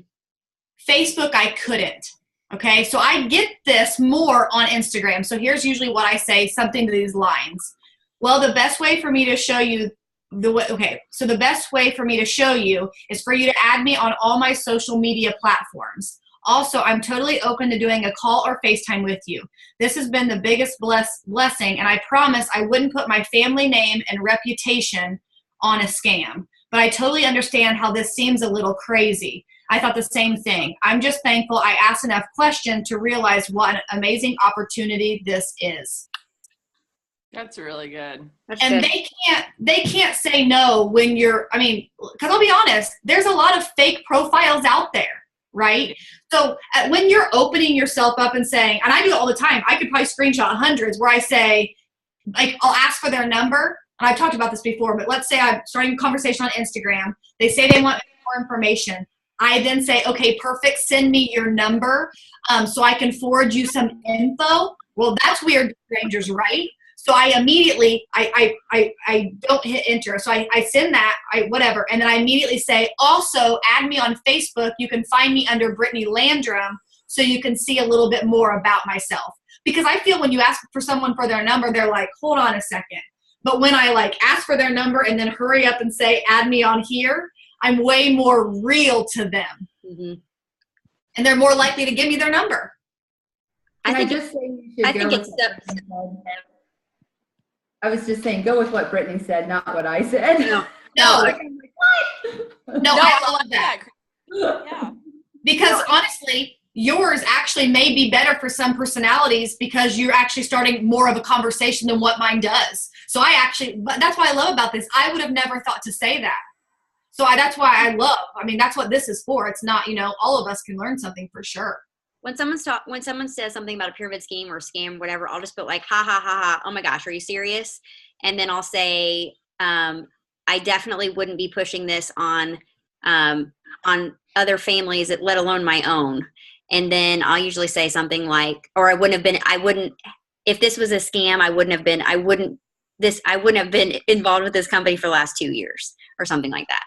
Facebook, I couldn't. Okay, so I get this more on Instagram. So here's usually what I say, something to these lines. Well, the best way for me to show you the best way for me to show you is for you to add me on all my social media platforms. Also, I'm totally open to doing a call or FaceTime with you. This has been the biggest blessing, and I promise I wouldn't put my family name and reputation on a scam. But I totally understand how this seems a little crazy. I thought the same thing. I'm just thankful I asked enough questions to realize what an amazing opportunity this is. That's really good. That's And good. they can't say no when because I'll be honest, there's a lot of fake profiles out there, right? So when you're opening yourself up and saying, and I do it all the time, I could probably screenshot hundreds where I say, like, I'll ask for their number. And I've talked about this before, but let's say I'm starting a conversation on Instagram. They say they want more information. I then say, okay, perfect, send me your number so I can forward you some info. Well, that's weird, strangers, right? So I immediately, I don't hit enter. So I send that, whatever. And then I immediately say, also add me on Facebook. You can find me under Brittany Landrum so you can see a little bit more about myself. Because I feel when you ask for someone for their number, they're like, hold on a second. But when I like ask for their number and then hurry up and say, add me on here, I'm way more real to them. Mm-hmm. And they're more likely to give me their number. I think it's I was just saying, go with what Brittany said, not what I said. No, What? no, I love that. Yeah. Because honestly, yours actually may be better for some personalities because you're actually starting more of a conversation than what mine does. So that's what I love about this. I would have never thought to say that. So that's why that's what this is for. It's not, all of us can learn something for sure. When someone says something about a pyramid scheme or scam, whatever, I'll just put like, ha, ha, ha, ha. Oh my gosh, are you serious? And then I'll say, I I definitely wouldn't be pushing this on other families, let alone my own. And then I'll usually say something like, or if this was a scam, I wouldn't have been involved with this company for the last 2 years or something like that.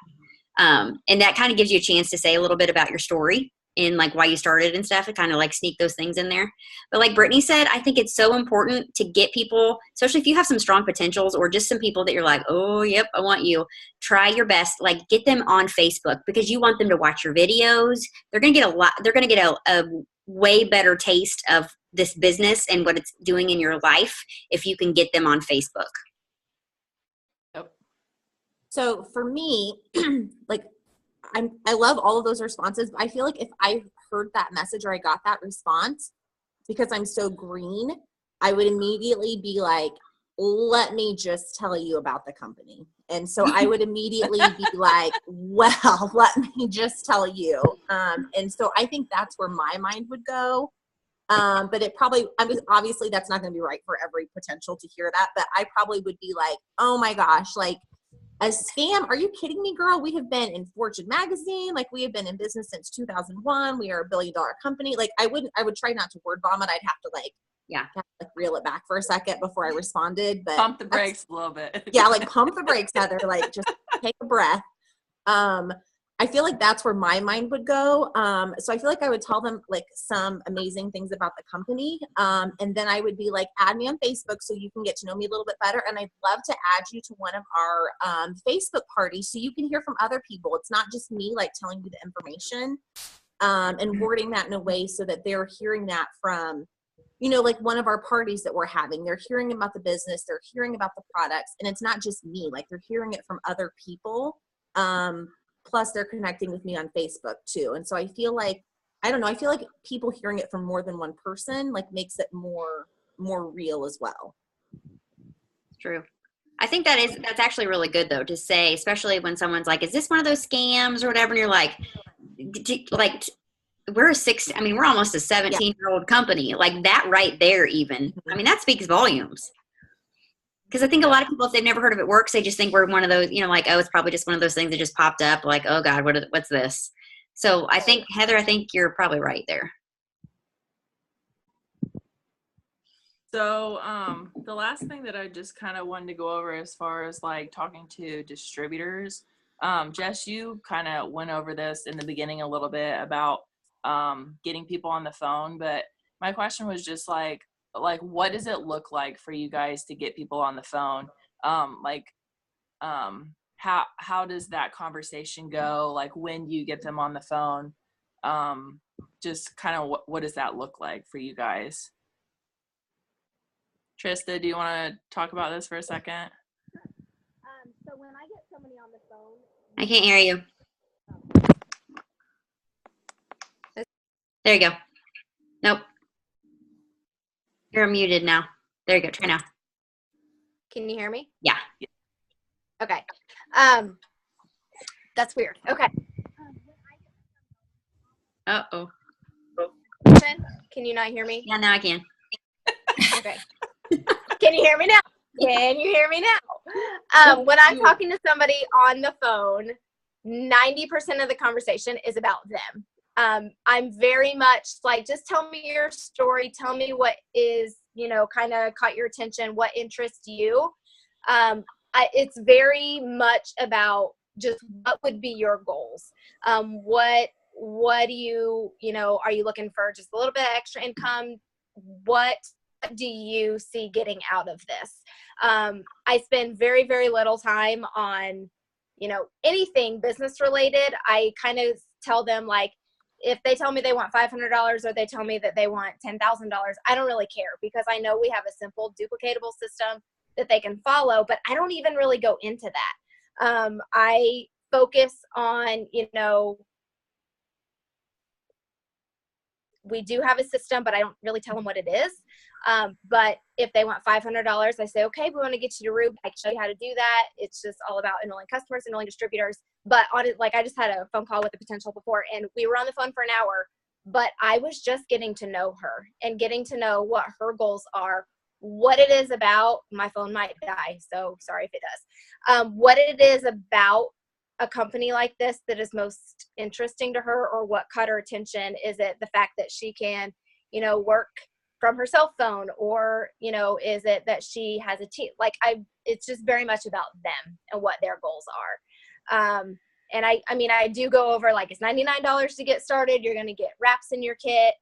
And that kind of gives you a chance to say a little bit about your story and like why you started and stuff, and kind of like sneak those things in there. But like Brittany said, I think it's so important to get people, especially if you have some strong potentials or just some people that you're like, oh, yep, I want you. Try your best, like get them on Facebook, because you want them to watch your videos. They're going to get a way better taste of this business and what it's doing in your life if you can get them on Facebook. Yep. So for me, like I love all of those responses, but I feel like if I heard that message or I got that response, because I'm so green, I would immediately be like, let me just tell you about the company. And so I would immediately be like, well, let me just tell you. And so I think that's where my mind would go. But obviously that's not going to be right for every potential to hear that, but I probably would be like, oh my gosh, like, a scam? Are you kidding me, girl? We have been in Fortune magazine. Like, we have been in business since 2001. We are $1 billion company. Like, I would try not to word vomit. I'd have to reel it back for a second before I responded. But pump the brakes a little bit. Yeah, like pump the brakes, Heather. Like, just take a breath. I feel like that's where my mind would go. So I feel like I would tell them like some amazing things about the company. And then I would be like, add me on Facebook so you can get to know me a little bit better. And I'd love to add you to one of our Facebook parties so you can hear from other people. It's not just me like telling you the information, and wording that in a way so that they're hearing that from, like one of our parties that we're having. They're hearing about the business, they're hearing about the products, and it's not just me, like they're hearing it from other people. Plus they're connecting with me on Facebook too. And so I feel like, I don't know, I feel like people hearing it from more than one person, like makes it more real as well. True. I think that's actually really good though, to say, especially when someone's like, is this one of those scams or whatever? And you're like, we're almost a 17-year-old company. Like that right there, even. I mean, that speaks volumes. Because I think a lot of people, if they've never heard of It Works, they just think we're one of those, like, oh, it's probably just one of those things that just popped up. Like, oh God, what's this? So I think, Heather, you're probably right there. So the last thing that I just kind of wanted to go over as far as like talking to distributors, Jess, you kind of went over this in the beginning a little bit about getting people on the phone, but my question was just like what does it look like for you guys to get people on the phone? How does that conversation go? Like when you get them on the phone, just kind of what does that look like for you guys? Trista, do you want to talk about this for a second? So when I get somebody on the phone, I can't hear you. There you go. Nope. You're muted now. There you go. Try now. can you hear me? Yeah. Okay. That's weird. Okay. Uh-oh. Can you not hear me? Yeah, now I can. Okay. Can you hear me now? Can you hear me now? When I'm talking to somebody on the phone, 90% of the conversation is about them. I'm very much like, just tell me your story. Tell me what is, kind of caught your attention, what interests you. It's very much about just what would be your goals. What do you, are you looking for just a little bit extra income? What do you see getting out of this? I spend very, very little time on, anything business related. I kind of tell them, like, if they tell me they want $500 or they tell me that they want $10,000, I don't really care, because I know we have a simple duplicatable system that they can follow, but I don't even really go into that. I focus on, we do have a system, but I don't really tell them what it is. But if they want $500, I say, okay, we want to get you to Rube. I can show you how to do that. It's just all about enrolling customers, enrolling distributors. But on it, like, I just had a phone call with a potential before, and we were on the phone for an hour, but I was just getting to know her and getting to know what her goals are, what it is about. My phone might die, so sorry if it does. What it is about a company like this that is most interesting to her, or what caught her attention. Is it the fact that she can, work from her cell phone, or, is it that she has a team? Like, it's just very much about them and what their goals are. And I do go over, like, it's $99 to get started. You're going to get wraps in your kit.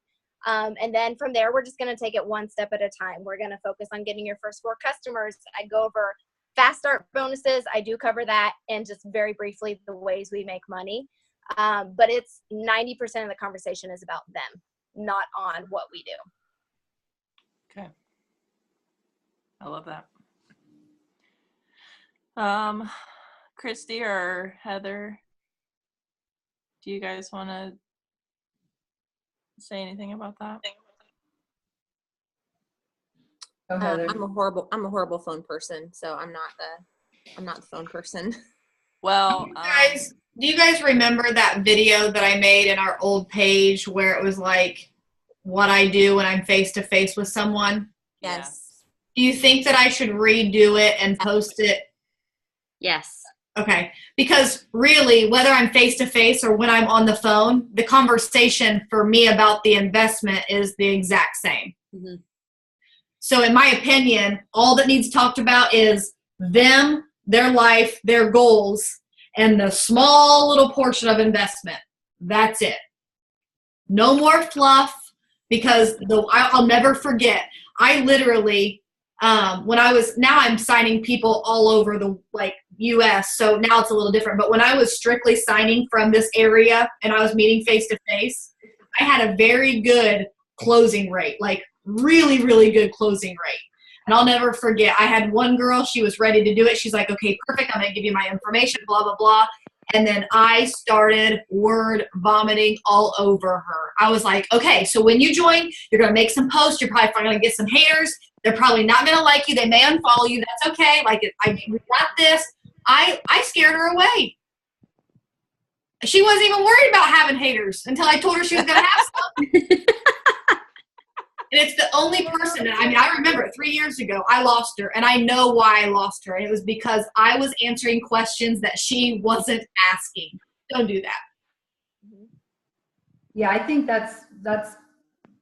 And then from there, we're just going to take it one step at a time. We're going to focus on getting your first 4 customers. I go over fast start bonuses. I do cover that, and just very briefly the ways we make money. But it's 90% of the conversation is about them, not on what we do. Okay. I love that. Christy or Heather, do you guys want to say anything about that? Go, Heather. I'm a horrible phone person, so I'm not the phone person. Well, Do you guys remember that video that I made in our old page where it was like what I do when I'm face to face with someone? Yes. Do you think that I should redo it and post it? Yes. Okay. Because really, whether I'm face to face or when I'm on the phone, the conversation for me about the investment is the exact same. Mm-hmm. So in my opinion, all that needs talked about is them, their life, their goals, and the small little portion of investment. That's it. No more fluff, because I'll never forget. I literally, now I'm signing people all over the US, so now it's a little different. But when I was strictly signing from this area and I was meeting face to face, I had a very good closing rate, like really, really good closing rate. And I'll never forget, I had one girl, she was ready to do it. She's like, okay, perfect. I'm going to give you my information, blah, blah, blah. And then I started word vomiting all over her. I was like, okay, so when you join, you're going to make some posts. You're probably going to get some haters. They're probably not going to like you. They may unfollow you. That's okay. We got this. I scared her away. She wasn't even worried about having haters until I told her she was going to have some. And it's the only person that, I remember 3 years ago, I lost her, and I know why I lost her. And it was because I was answering questions that she wasn't asking. Don't do that. Yeah, I think that's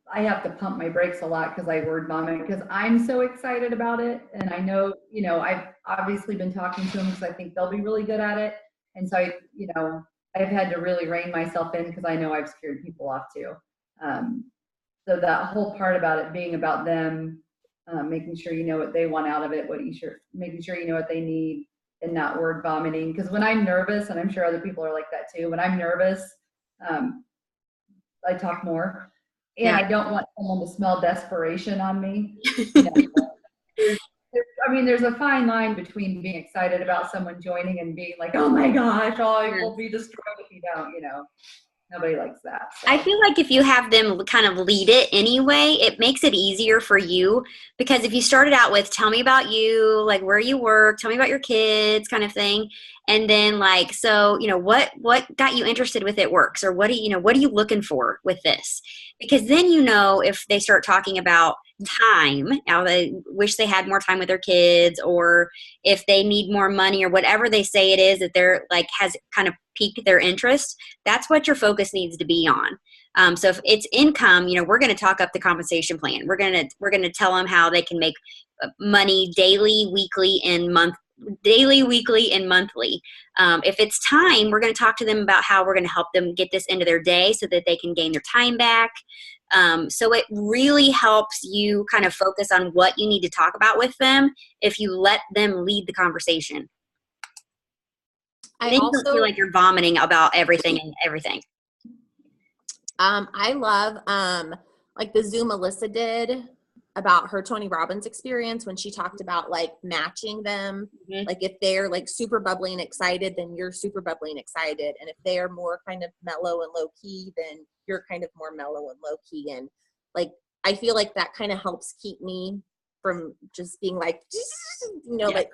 I have to pump my brakes a lot because I word vomit because I'm so excited about it. And I know, I've obviously been talking to them because I think they'll be really good at it. And so I've had to really rein myself in because I know I've scared people off too. So that whole part about it being about them, making sure you know what they want out of it, making sure you know what they need, and not word vomiting. Because when I'm nervous, and I'm sure other people are like that too, when I'm nervous, I talk more, and I don't want someone to smell desperation on me. There's a fine line between being excited about someone joining and being like, oh my gosh, I will be destroyed if you don't, Nobody likes that. So. I feel like if you have them kind of lead it anyway, it makes it easier for you, because if you started out with, tell me about you, like where you work, tell me about your kids kind of thing. And then what got you interested with It Works, or what are you looking for with this? Because then, if they start talking about time, how they wish they had more time with their kids, or if they need more money, or whatever they say it is that they're has kind of piqued their interest, that's what your focus needs to be on. So if it's income, we're going to talk up the compensation plan. We're going to tell them how they can make money daily, weekly, and monthly. If it's time, we're going to talk to them about how we're going to help them get this into their day so that they can gain their time back. So it really helps you kind of focus on what you need to talk about with them if you let them lead the conversation. Then you don't feel like you're vomiting about everything and everything. I love the Zoom Alyssa did about her Tony Robbins experience when she talked about matching them. Mm-hmm. If they're super bubbly and excited, then you're super bubbly and excited. And if they are more kind of mellow and low key, then you're kind of more mellow and low key. And I feel like that kind of helps keep me from just being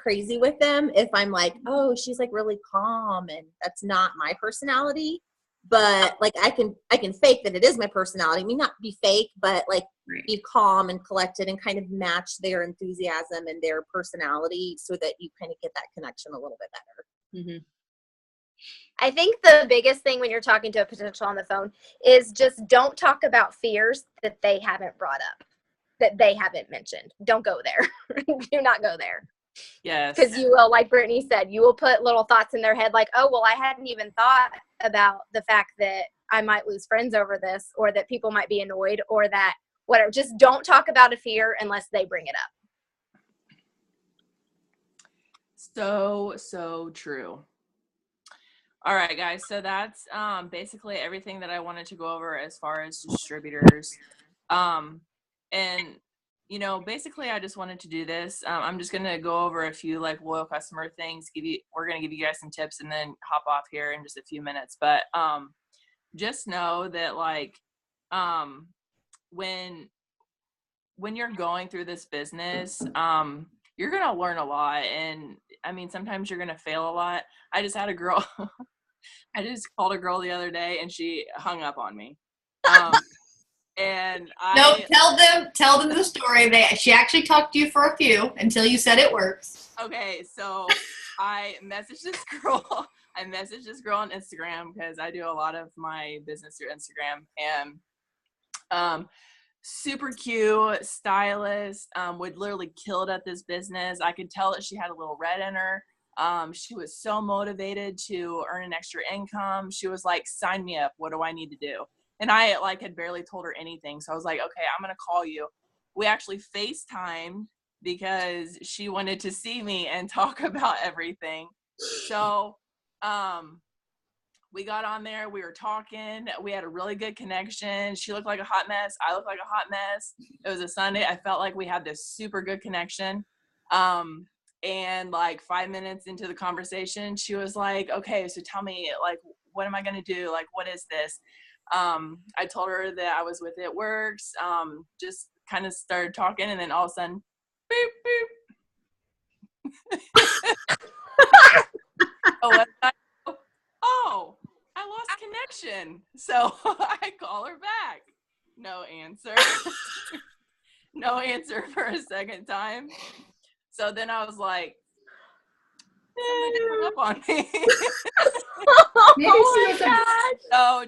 crazy with them. If I'm oh, she's really calm, and that's not my personality. but like I can fake that it is my personality. I mean, not be fake, but like be calm and collected and kind of match their enthusiasm and their personality so that you kind of get that connection a little bit better. Mm-hmm. I think the biggest thing when you're talking to a potential on the phone is just don't talk about fears that they haven't brought up, that they haven't mentioned. Don't go there. Do not go there. Yes. Because you will, like Brittany said, you will put little thoughts in their head like, oh, well, I hadn't even thought about the fact that I might lose friends over this, or that people might be annoyed, or that whatever. Just don't talk about a fear unless they bring it up. So true. All right, guys. So that's basically everything that I wanted to go over as far as distributors. And you know, basically, I just wanted to do this. I'm just gonna go over a few like loyal customer things. We're gonna give you guys some tips, and then hop off here in just a few minutes. But just know that like when you're going through this business, you're gonna learn a lot, and I mean sometimes you're gonna fail a lot. I just had a girl. I just called a girl the other day, and she hung up on me. And No, tell them the story. She actually talked to you for a few until you said it works. Okay, so I messaged this girl on Instagram because I do a lot of my business through Instagram, and super cute, stylist, would literally kill it at this business. I could tell that she had a little red in her. She was so motivated to earn an extra income. She was like, sign me up. What do I need to do? And I like had barely told her anything. So I was like, okay, I'm going to call you. We actually FaceTimed because she wanted to see me and talk about everything. So, we got on there, we were talking, we had a really good connection. She looked like a hot mess. I looked like a hot mess. It was a Sunday. I felt like we had this super good connection. And like 5 minutes into the conversation, she was like, okay, so tell me, like, what am I going to do? Like, what is this? I told her that I was with It Works, just kind of started talking, and then all of a sudden, beep, beep. Oh, I lost connection. So I call her back. No answer. No answer for a second time. So then I was like, somebody hung up on me. Maybe she was So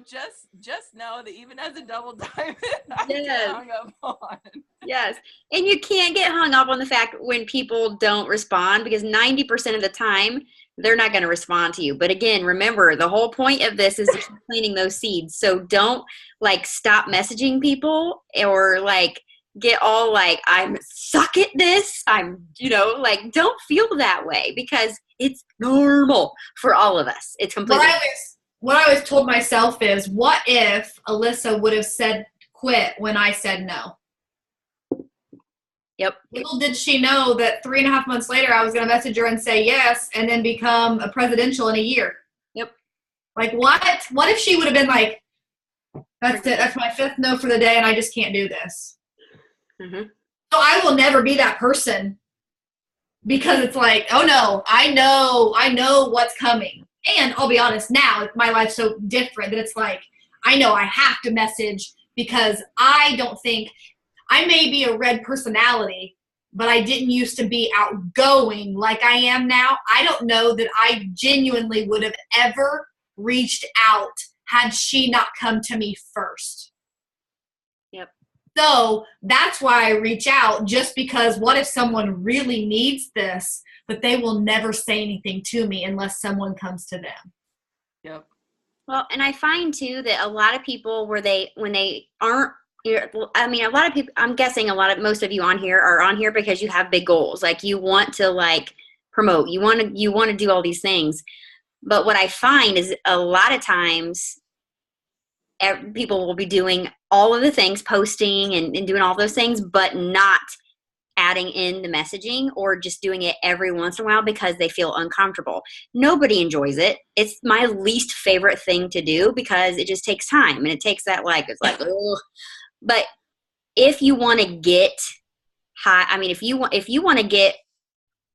just know that even as a double diamond, I get hung up on. Yes. And you can't get hung up on the fact when people don't respond, because 90% of the time they're not going to respond to you. But again, remember, the whole point of this is planting those seeds. So don't like stop messaging people or like get all like, I'm suck at this. I'm, like, don't feel that way, because it's normal for all of us. It's completely. What I always told myself is, what if Alyssa would have said quit when I said no? Yep. Little did she know that 3.5 months later, I was going to message her and say yes, and then become a presidential in a year. Yep. Like, what if she would have been like, that's it, that's my 5th no for the day, and I just can't do this. Mm-hmm. So I will never be that person, because it's like, oh no, I know what's coming. And I'll be honest, now my life's so different that it's like, I know I have to message, because I don't think, I may be a red personality, but I didn't used to be outgoing like I am now. I don't know that I genuinely would have ever reached out had she not come to me first. Yep. So that's why I reach out, just because what if someone really needs this, but they will never say anything to me unless someone comes to them. Yep. Well, and I find too that a lot of people when they aren't, I mean, a lot of people, I'm guessing most of you on here are on here because you have big goals. Like you want to like promote, you want to do all these things. But what I find is a lot of times people will be doing all of the things, posting and doing all those things, but not adding in the messaging, or just doing it every once in a while because they feel uncomfortable. Nobody enjoys it. It's my least favorite thing to do because it just takes time, and it takes that it's like, ugh. But if you want to get high, I mean, if you want to get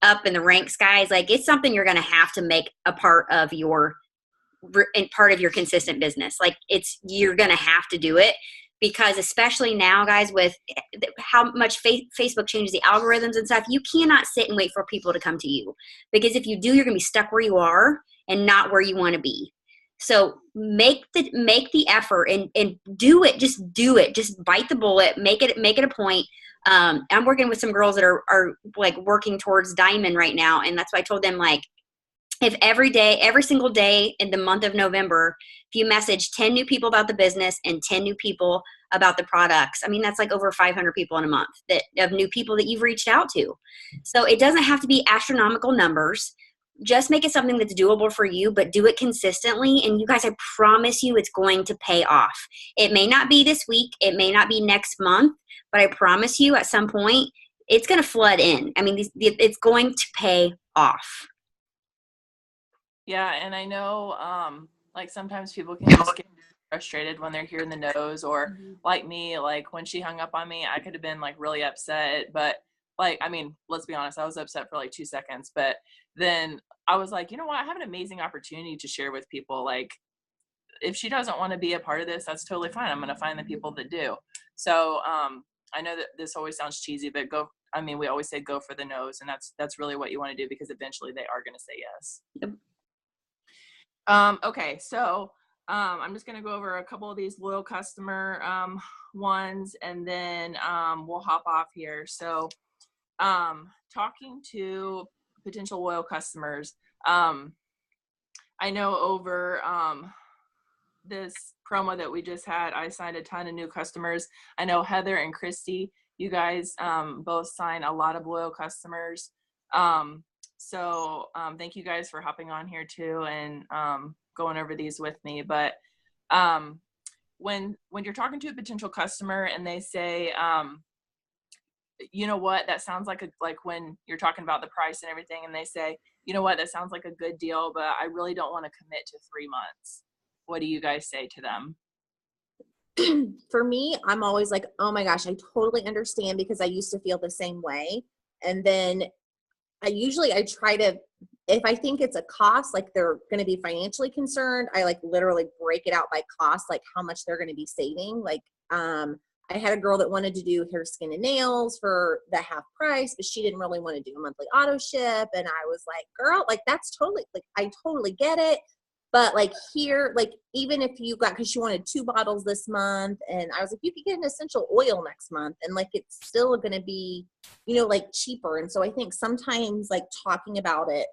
up in the ranks, guys, like it's something you're going to have to make a part of your part of your consistent business. Like you're going to have to do it, because especially now, guys, with how much Facebook changes the algorithms and stuff, you cannot sit and wait for people to come to you, because if you do, you're going to be stuck where you are and not where you want to be. So make the effort and do it. Just do it. Just bite the bullet. Make it a point. I'm working with some girls that are like working towards diamond right now. And that's why I told them, like, if every single day in the month of November, if you message 10 new people about the business and 10 new people about the products, I mean, that's like over 500 people in a month of new people that you've reached out to. So it doesn't have to be astronomical numbers. Just make it something that's doable for you, but do it consistently. And you guys, I promise you, it's going to pay off. It may not be this week. It may not be next month, but I promise you at some point, it's going to flood in. I mean, it's going to pay off. Yeah, and I know, like sometimes people can just get frustrated when they're hearing the no's, or like me, like when she hung up on me, I could have been like really upset, but like, I mean, let's be honest, I was upset for like 2 seconds, but then I was like, you know what, I have an amazing opportunity to share with people. Like, if she doesn't want to be a part of this, that's totally fine. I'm going to find the people that do. So, I know that this always sounds cheesy, but we always say go for the no's, and that's really what you want to do, because eventually they are going to say yes. Yep. Okay, so I'm just going to go over a couple of these loyal customer ones, and then we'll hop off here. So talking to potential loyal customers, I know over this promo that we just had, I signed a ton of new customers. I know Heather and Christy, you guys both sign a lot of loyal customers. So thank you guys for hopping on here too, and going over these with me. But when you're talking to a potential customer and they say, you know what, that sounds like when you're talking about the price and everything, and they say, you know what, that sounds like a good deal, but I really don't want to commit to 3 months. What do you guys say to them? For me, I'm always like, oh my gosh, I totally understand, because I used to feel the same way. And then I try to, if I think it's a cost, like they're going to be financially concerned, I like literally break it out by cost, like how much they're going to be saving. Like, I had a girl that wanted to do hair, skin, and nails for the half price, but she didn't really want to do a monthly auto ship. And I was like, girl, like that's totally, like, I totally get it. But like here, like even if you got, because she wanted 2 bottles this month, and I was like, you could get an essential oil next month, and like it's still going to be, you know, like cheaper. And so I think sometimes like talking about it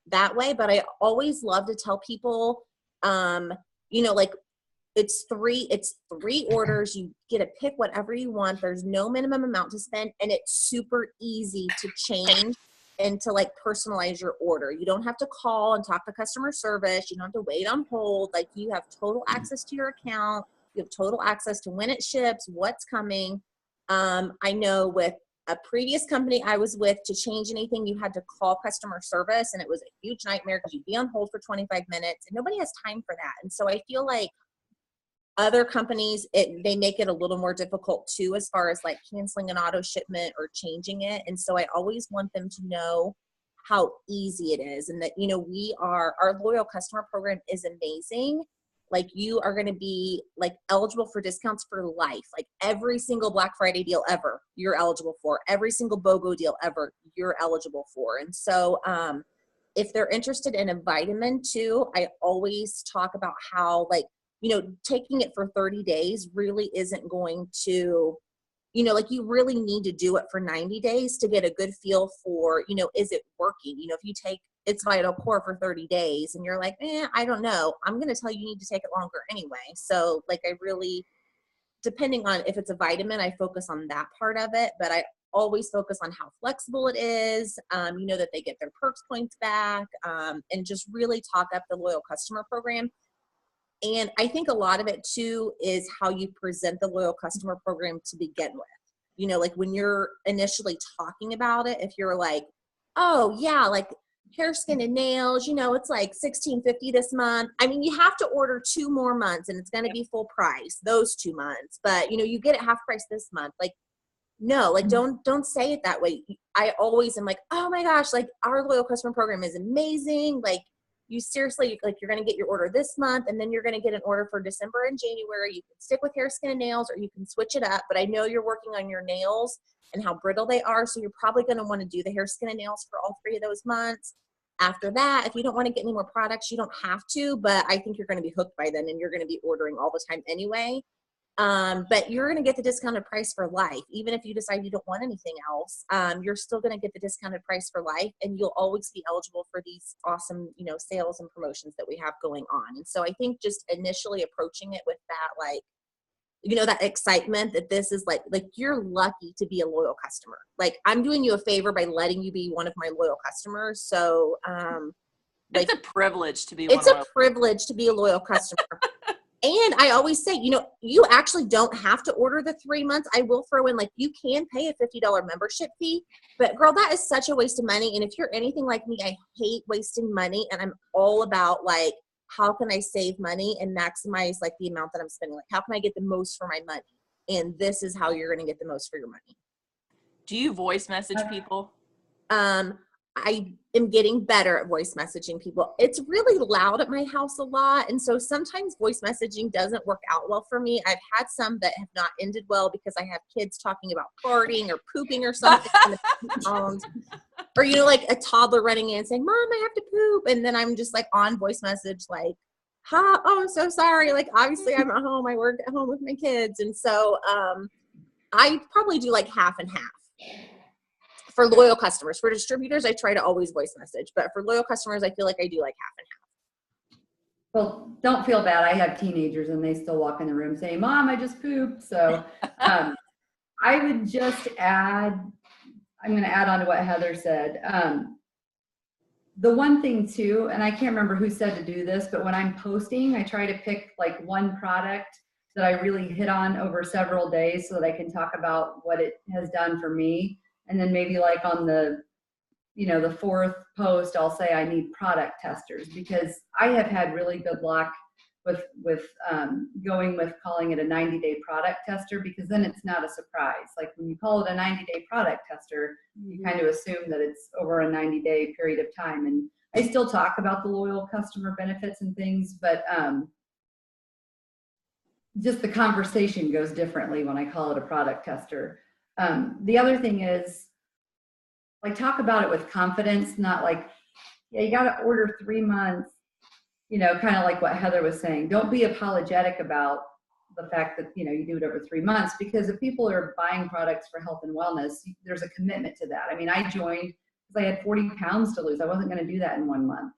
that way, but I always love to tell people, you know, like it's 3 orders. You get to pick whatever you want. There's no minimum amount to spend, and it's super easy to change and to like personalize your order. You don't have to call and talk to customer service. You don't have to wait on hold. Like you have total access to your account. You have total access to when it ships, what's coming. I know with a previous company I was with, to change anything, you had to call customer service, and it was a huge nightmare because you'd be on hold for 25 minutes, and nobody has time for that. And so I feel like other companies, they make it a little more difficult too, as far as like canceling an auto shipment or changing it. And so I always want them to know how easy it is, and that, you know, our loyal customer program is amazing. Like you are going to be like eligible for discounts for life. Like every single Black Friday deal ever, you're eligible for. Every single BOGO deal ever, you're eligible for. And so if they're interested in a vitamin too, I always talk about how, like, you know, taking it for 30 days really isn't going to, you know, like you really need to do it for 90 days to get a good feel for, you know, is it working? You know, if you take It's Vital Core for 30 days and you're like, I don't know, I'm going to tell you need to take it longer anyway. So like I really, depending on if it's a vitamin, I focus on that part of it, but I always focus on how flexible it is, you know, that they get their perks points back, and just really talk up the loyal customer program. And I think a lot of it too is how you present the loyal customer program to begin with. You know, like when you're initially talking about it, if you're like, oh yeah, like hair, skin, and nails, you know, it's like $16.50 this month. I mean, you have to order 2 more months and it's going to be full price those 2 months, but you know, you get it half price this month. Like, no, like don't say it that way. I always am like, oh my gosh, like our loyal customer program is amazing. Like, you seriously, like, you're going to get your order this month, and then you're going to get an order for December and January. You can stick with hair, skin, and nails, or you can switch it up. But I know you're working on your nails and how brittle they are. So you're probably going to want to do the hair, skin, and nails for all 3 of those months. After that, if you don't want to get any more products, you don't have to, but I think you're going to be hooked by then, and you're going to be ordering all the time anyway. But you're going to get the discounted price for life. Even if you decide you don't want anything else, you're still going to get the discounted price for life, and you'll always be eligible for these awesome, sales and promotions that we have going on. And so I think just initially approaching it with that, like, that excitement that this is like you're lucky to be a loyal customer. Like, I'm doing you a favor by letting you be one of my loyal customers. So, it's a privilege to be it's a privilege to be a loyal customer. And I always say, you actually don't have to order the 3 months. I will throw in, like, you can pay a $50 membership fee, but girl, that is such a waste of money. And if you're anything like me, I hate wasting money, and I'm all about, like, how can I save money and maximize, like, the amount that I'm spending? Like, how can I get the most for my money? And this is how you're going to get the most for your money. Do you voice message people? I am getting better at voice messaging people. It's really loud at my house a lot. And so sometimes voice messaging doesn't work out well for me. I've had some that have not ended well because I have kids talking about farting or pooping or something. Or, like a toddler running in saying, Mom, I have to poop. And then I'm just like on voice message, like, oh, I'm so sorry. Like, obviously I'm at home. I work at home with my kids. And so I probably do like half and half. For loyal customers. For distributors, I try to always voice message, but for loyal customers, I feel like I do like half and half. Well, don't feel bad. I have teenagers and they still walk in the room saying, Mom, I just pooped. So I would just add, I'm going to add on to what Heather said. The one thing too, and I can't remember who said to do this, but when I'm posting, I try to pick like one product that I really hit on over several days so that I can talk about what it has done for me. And then maybe like on the, the 4th post, I'll say I need product testers, because I have had really good luck with going with calling it a 90-day product tester, because then it's not a surprise. Like when you call it a 90-day product tester, you kind of assume that it's over a 90-day period of time. And I still talk about the loyal customer benefits and things, but just the conversation goes differently when I call it a product tester. The other thing is, like, talk about it with confidence, not like, yeah, you got to order 3 months, kind of like what Heather was saying. Don't be apologetic about the fact that, you do it over 3 months, because if people are buying products for health and wellness, there's a commitment to that. I mean, I joined because I had 40 pounds to lose. I wasn't going to do that in 1 month.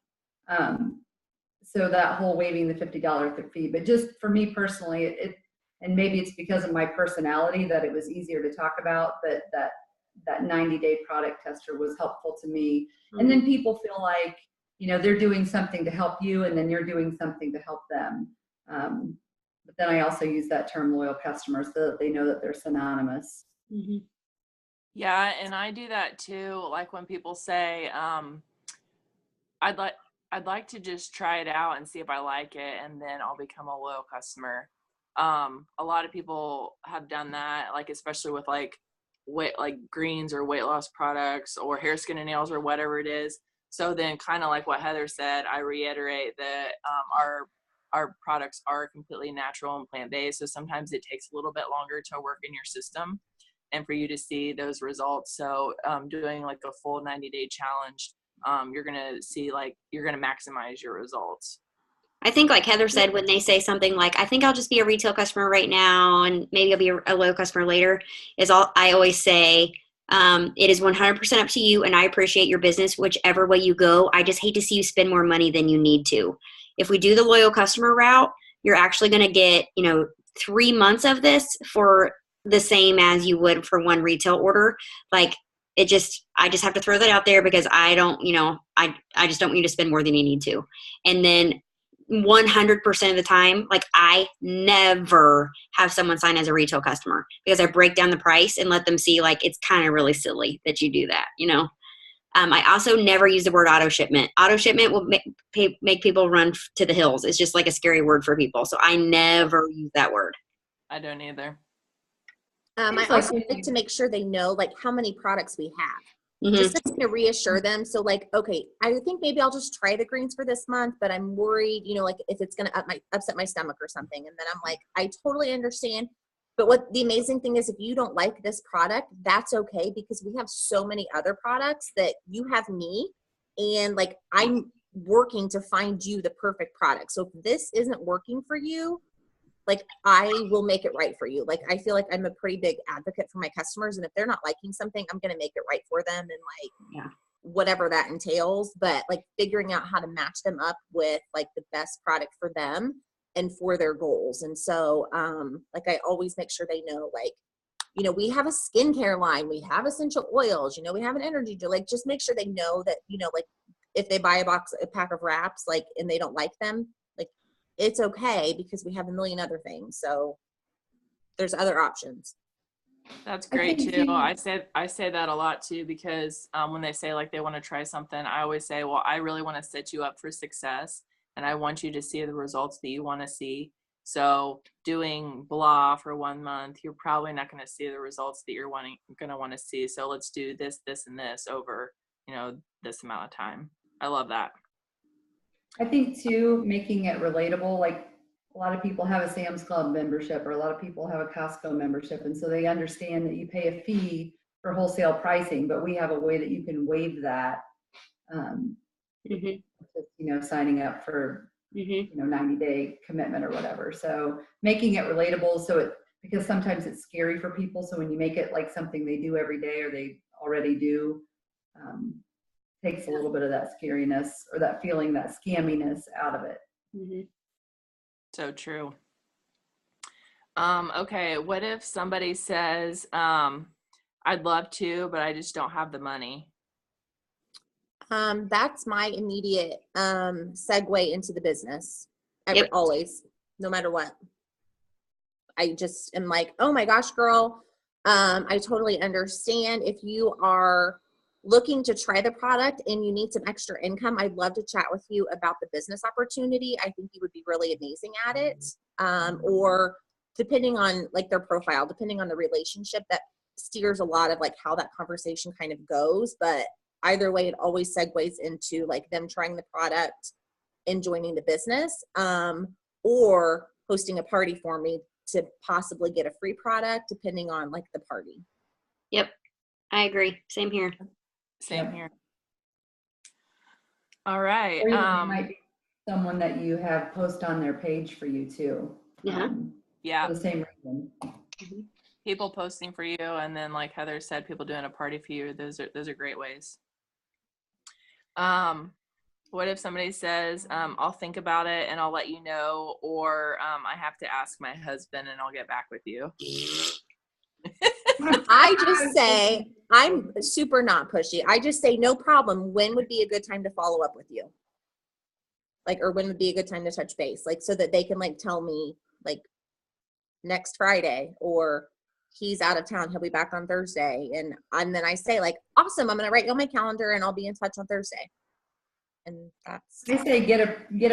So that whole waiving the $50 fee, but just for me personally, and maybe it's because of my personality that it was easier to talk about, but that 90-day product tester was helpful to me. Mm-hmm. And then people feel like, they're doing something to help you, and then you're doing something to help them. But then I also use that term loyal customers so that they know that they're synonymous. Mm-hmm. Yeah, and I do that too. Like when people say, I'd like to just try it out and see if I like it, and then I'll become a loyal customer. A lot of people have done that, like especially with like greens or weight loss products or hair, skin, and nails or whatever it is. So then kind of like what Heather said, I reiterate that our products are completely natural and plant-based. So sometimes it takes a little bit longer to work in your system and for you to see those results. So doing like a full 90-day challenge, you're going to see, like, you're going to maximize your results. I think like Heather said, when they say something like, I think I'll just be a retail customer right now and maybe I'll be a loyal customer later, I always say, it is 100% up to you, and I appreciate your business whichever way you go. I just hate to see you spend more money than you need to. If we do the loyal customer route, you're actually going to get, 3 months of this for the same as you would for one retail order. Like, I just have to throw that out there, because I don't, I just don't want you to spend more than you need to. And then 100% of the time, like, I never have someone sign as a retail customer, because I break down the price and let them see, like, it's kind of really silly that you do that, I also never use the word auto shipment. Auto shipment will make people run to the hills. It's just like a scary word for people. So I never use that word. I don't either. I also like to make sure they know, like, how many products we have. just to kind of reassure them. So like, okay, I think maybe I'll just try the greens for this month, but I'm worried, you know, like if it's going to upset my stomach or something. And then I'm like, I totally understand. But what the amazing thing is, if you don't like this product, that's okay, because we have so many other products that you have me, and like I'm working to find you the perfect product. So if this isn't working for you, like I will make it right for you. Like I feel like I'm a pretty big advocate for my customers, and if they're not liking something, I'm going to make it right for them, and like whatever that entails. But like figuring out how to match them up with like the best product for them and for their goals. And so like I always make sure they know, like, you know, we have a skincare line, we have essential oils, you know, we have an energy gel. Like just make sure they know that, you know, like if they buy a pack of wraps, like, and they don't like them, like it's okay, because we have a million other things. So there's other options. That's great too. I say that a lot too, because when they say like they want to try something, I always say, well, I really want to set you up for success, and I want you to see the results that you want to see. So doing blah for 1 month, you're probably not going to see the results that you're going to want to see. So let's do this, this, and this over, you know, this amount of time. I love that. I think too, making it relatable, like a lot of people have a Sam's Club membership, or a lot of people have a Costco membership. And so they understand that you pay a fee for wholesale pricing, but we have a way that you can waive that. Just, you know, signing up for, you know, 90-day commitment or whatever. So making it relatable, because sometimes it's scary for people. So when you make it like something they do every day, or they already do, takes a little bit of that scariness or that feeling, that scamminess out of it. So true. Okay, what if somebody says, I'd love to, but I just don't have the money? That's my immediate segue into the business. Always, no matter what. I just am like, oh my gosh, girl, I totally understand. If you are looking to try the product and you need some extra income, I'd love to chat with you about the business opportunity. I think you would be really amazing at it. Or depending on like their profile, depending on the relationship, that steers a lot of like how that conversation kind of goes. But either way, it always segues into like them trying the product and joining the business, or hosting a party for me to possibly get a free product, depending on like the party. Yep, I agree. Same here. Same here. All right. Or even it might be someone that you have post on their page for you too. Yeah. For the same reason. People posting for you, and then like Heather said, people doing a party for you. Those are great ways. What if somebody says, I'll think about it and I'll let you know, or I have to ask my husband and I'll get back with you? I just say, I'm super not pushy. I just say, no problem. When would be a good time to follow up with you? Like, or when would be a good time to touch base? Like, so that they can like tell me like next Friday, or he's out of town, he'll be back on Thursday. And then I say like, awesome, I'm going to write you on my calendar and I'll be in touch on Thursday. And that's, I say get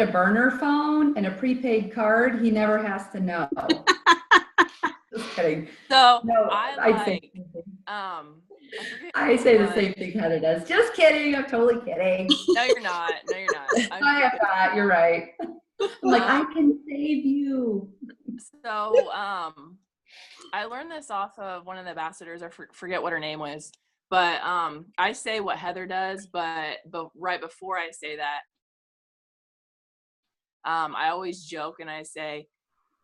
a burner phone and a prepaid card. He never has to know. Just kidding. So No, I say the same thing Heather does. Just kidding. I'm totally kidding. No, you're not. No, you're not. I am not. You're right. I'm like, I can save you. So I learned this off of one of the ambassadors. I forget what her name was. But I say what Heather does, but right before I say that, I always joke and I say,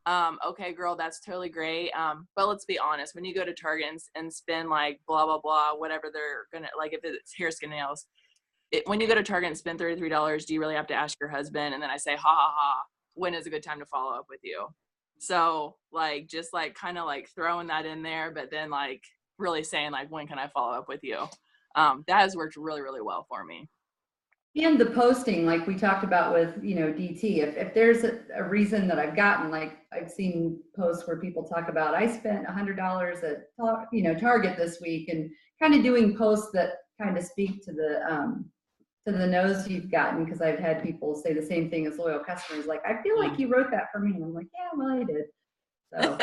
okay, girl, that's totally great. But let's be honest, when you go to Target and spend like blah, blah, blah, whatever they're going to, like if it's hair, skin, nails, when you go to Target and spend $33, do you really have to ask your husband? And then I say, ha, ha, ha, when is a good time to follow up with you? So like, just like kind of like throwing that in there, but then like really saying like, when can I follow up with you? That has worked really, really well for me. And the posting, like we talked about with, you know, DT, if there's a reason that I've gotten, like I've seen posts where people talk about, I spent $100 at, you know, Target this week, and kind of doing posts that kind of speak to the no's you've gotten. Cause I've had people say the same thing as loyal customers. Like, I feel like you wrote that for me. And I'm like, yeah, well, I did. So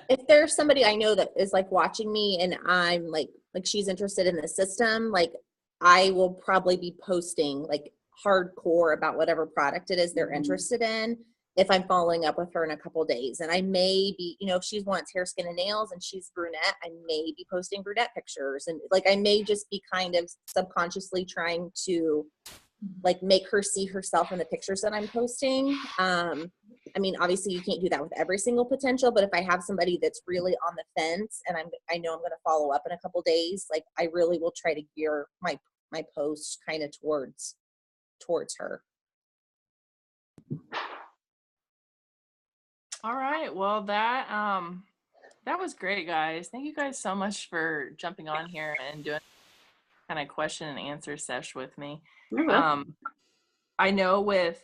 If there's somebody I know that is like watching me and I'm like she's interested in the system, like I will probably be posting like hardcore about whatever product it is they're interested in if I'm following up with her in a couple days. And I may be, if she wants hair, skin, and nails and she's brunette, I may be posting brunette pictures. And like I may just be kind of subconsciously trying to like make her see herself in the pictures that I'm posting. I mean, obviously you can't do that with every single potential, but if I have somebody that's really on the fence and I know I'm going to follow up in a couple days, like I really will try to gear my posts kind of towards her. All right. Well, that was great, guys. Thank you guys so much for jumping on here and doing kind of question and answer sesh with me. I know with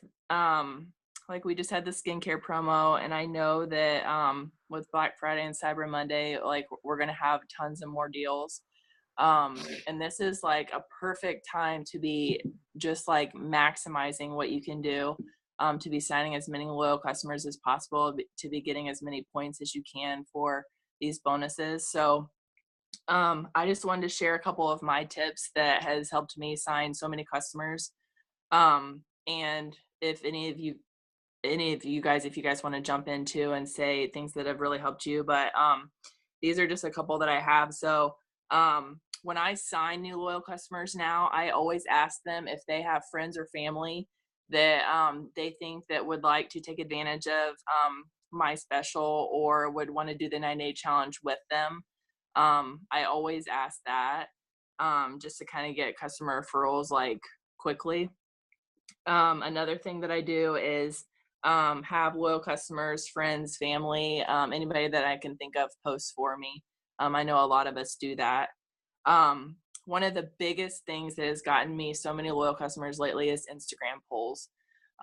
like we just had the skincare promo, and I know that with Black Friday and Cyber Monday, like we're gonna have tons of more deals. And this is like a perfect time to be just like maximizing what you can do, to be signing as many loyal customers as possible, to be getting as many points as you can for these bonuses. So I just wanted to share a couple of my tips that has helped me sign so many customers. And if any of you guys, if you guys want to jump into and say things that have really helped you, but these are just a couple that I have. So when I sign new loyal customers now, I always ask them if they have friends or family that they think that would like to take advantage of my special or would want to do the 9-day challenge with them. I always ask that just to kind of get customer referrals like quickly. Another thing that I do is have loyal customers, friends, family, anybody that I can think of post for me. I know a lot of us do that. One of the biggest things that has gotten me so many loyal customers lately is Instagram polls.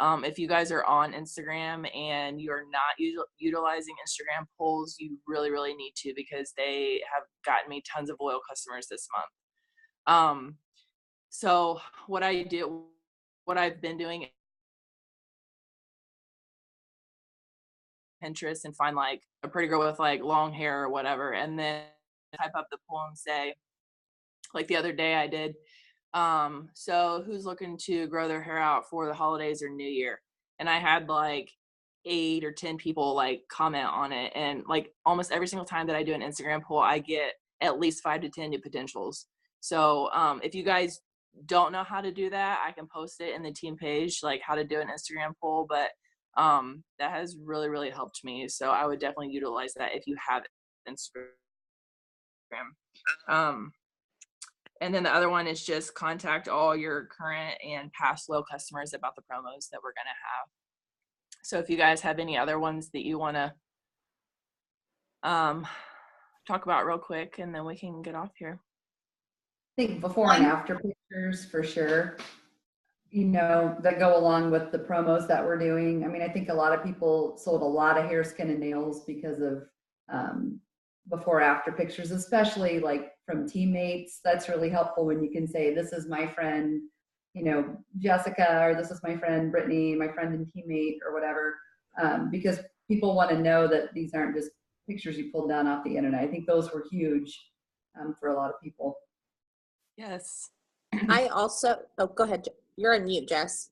If you guys are on Instagram and you're not utilizing Instagram polls, you really, really need to, because they have gotten me tons of loyal customers this month. So what I've been doing Pinterest and find like a pretty girl with like long hair or whatever, and then type up the poll and say, like the other day I did, so who's looking to grow their hair out for the holidays or New Year? And I had like 8 or 10 people like comment on it, and like almost every single time that I do an Instagram poll, I get at least 5 to 10 new potentials. So if you guys don't know how to do that, I can post it in the team page, like how to do an Instagram poll, but that has really, really helped me. So I would definitely utilize that if you have Instagram. And then the other one is just contact all your current and past loyal customers about the promos that we're going to have. So if you guys have any other ones that you want to talk about real quick, and then we can get off here. I think before and after pictures for sure, that go along with the promos that we're doing. I mean, I think a lot of people sold a lot of hair, skin, and nails because of before after pictures, especially like from teammates. That's really helpful when you can say, this is my friend, Jessica, or this is my friend Brittany, my friend and teammate, or whatever, because people want to know that these aren't just pictures you pulled down off the internet. I think those were huge for a lot of people. Yes. I also, go ahead. You're on mute, Jess.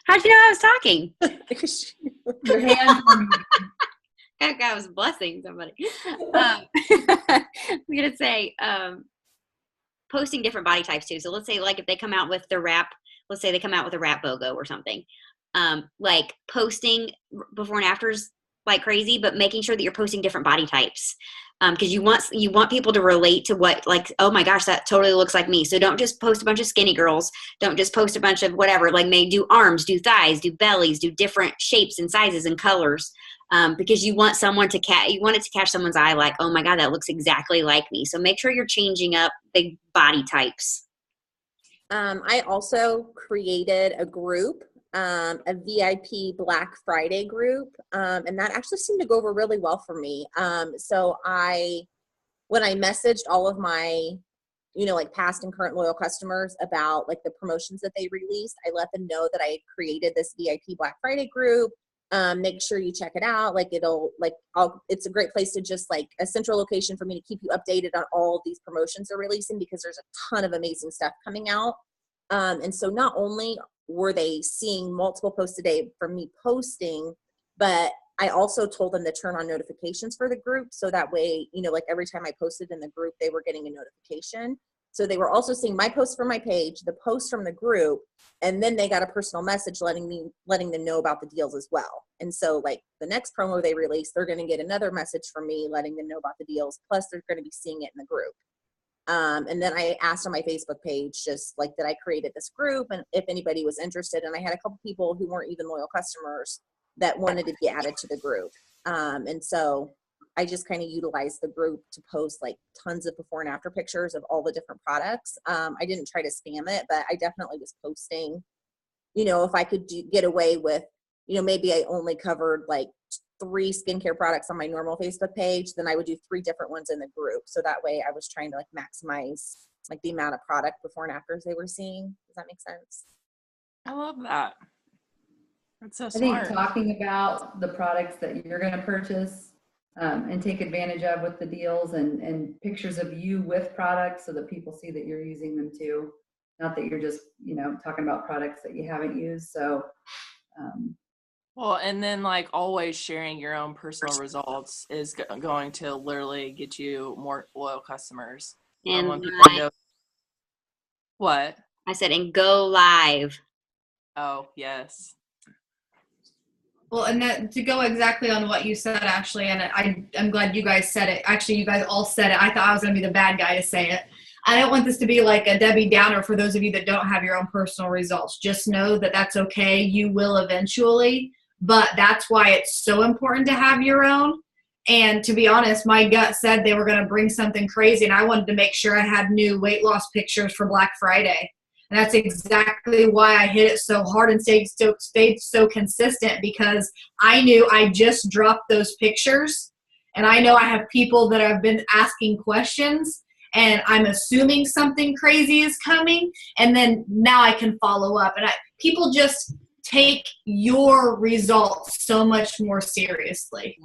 How'd you know I was talking? Your hands were moving. I was blessing somebody. I'm going to say posting different body types too. So let's say like if they come out with the wrap, let's say they come out with a wrap BOGO or something, like posting before and afters like crazy, but making sure that you're posting different body types. Because you want people to relate to what, like, oh my gosh, that totally looks like me. So don't just post a bunch of skinny girls. Don't just post a bunch of whatever. Like, do arms, do thighs, do bellies, do different shapes and sizes and colors. Because you want someone to catch someone's eye. Like, oh my God, that looks exactly like me. So make sure you're changing up the body types. I also created a group, a VIP Black Friday group, and that actually seemed to go over really well for me. So when I messaged all of my, like past and current loyal customers about like the promotions that they released, I let them know that I had created this VIP Black Friday group. Make sure you check it out. Like it's a great place to just like a central location for me to keep you updated on all of these promotions they're releasing, because there's a ton of amazing stuff coming out. And so not only were they seeing multiple posts a day from me posting, but I also told them to turn on notifications for the group. So that way, you know, like every time I posted in the group, they were getting a notification. So they were also seeing my post from my page, the post from the group, and then they got a personal message letting them know about the deals as well. And so like the next promo they release, they're going to get another message from me letting them know about the deals. Plus they're going to be seeing it in the group. And then I asked on my Facebook page, just like that I created this group and if anybody was interested. And I had a couple people who weren't even loyal customers that wanted to be added to the group. And so I just kind of utilized the group to post like tons of before and after pictures of all the different products. I didn't try to spam it, but I definitely was posting, you know, if I could get away with, you know, maybe I only covered like 3 skincare products on my normal Facebook page, then I would do 3 different ones in the group. So that way I was trying to like maximize like the amount of product before and afters they were seeing. Does that make sense? I love that. That's so I think smart. talking about the products that you're going to purchase and take advantage of with the deals and pictures of you with products so that people see that you're using them too. Not that you're just, you know, talking about products that you haven't used. So, Well, and then like always sharing your own personal results is going to literally get you more loyal customers. And when people go, what? I said, and go live. Oh, yes. Well, and that to go exactly on what you said, Ashley, and I'm glad you guys said it. Actually, you guys all said it. I thought I was going to be the bad guy to say it. I don't want this to be like a Debbie Downer for those of you that don't have your own personal results. Just know that that's okay. You will eventually, but that's why it's so important to have your own. And to be honest, my gut said they were going to bring something crazy, and I wanted to make sure I had new weight loss pictures for Black Friday. And that's exactly why I hit it so hard and stayed so consistent, because I knew I just dropped those pictures. And I know I have people that have been asking questions, and I'm assuming something crazy is coming. And then now I can follow up. And people just take your results so much more seriously.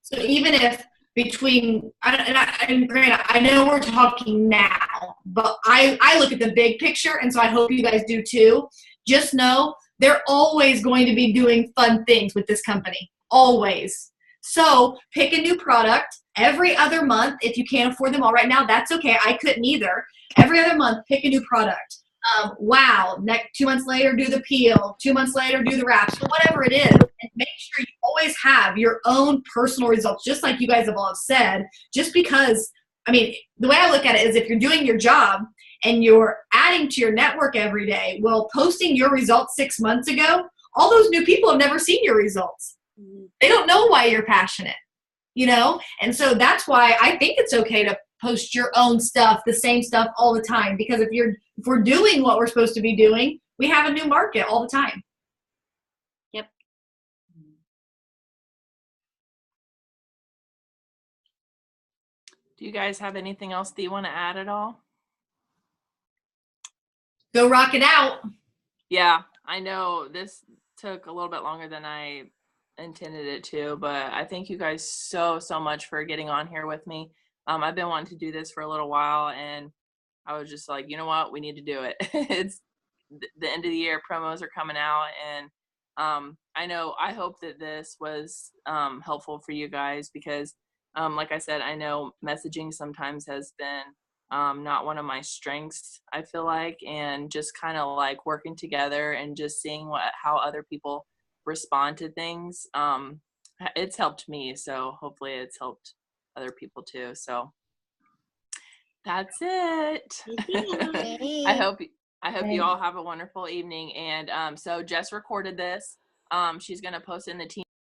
So even if between, and granted, I know we're talking now, but I look at the big picture, and so I hope you guys do too. Just know they're always going to be doing fun things with this company, always. So pick a new product every other month. If you can't afford them all right now, that's okay. I couldn't either. Every other month, pick a new product. Wow, 2 months later, do the peel. 2 months later, do the wraps, or whatever it is. And make sure you always have your own personal results, just like you guys have all said. Just because, I mean, the way I look at it is if you're doing your job and you're adding to your network every day, well, posting your results 6 months ago, all those new people have never seen your results. They don't know why you're passionate, you know? And so that's why I think it's okay to post your own stuff, the same stuff all the time. Because if we're doing what we're supposed to be doing, we have a new market all the time. Yep. Do you guys have anything else that you want to add at all? Go rock it out. Yeah, I know this took a little bit longer than I intended it to, but I thank you guys so much for getting on here with me. I've been wanting to do this for a little while, and I was just like, you know what, we need to do it. It's the end of the year, promos are coming out, and I hope that this was helpful for you guys, because like I said, I know messaging sometimes has been not one of my strengths, I feel like, and just kind of like working together and just seeing how other people respond to things, it's helped me, so hopefully it's helped other people too. So that's it. I hope you all have a wonderful evening. And so Jess recorded this. She's going to post it in the team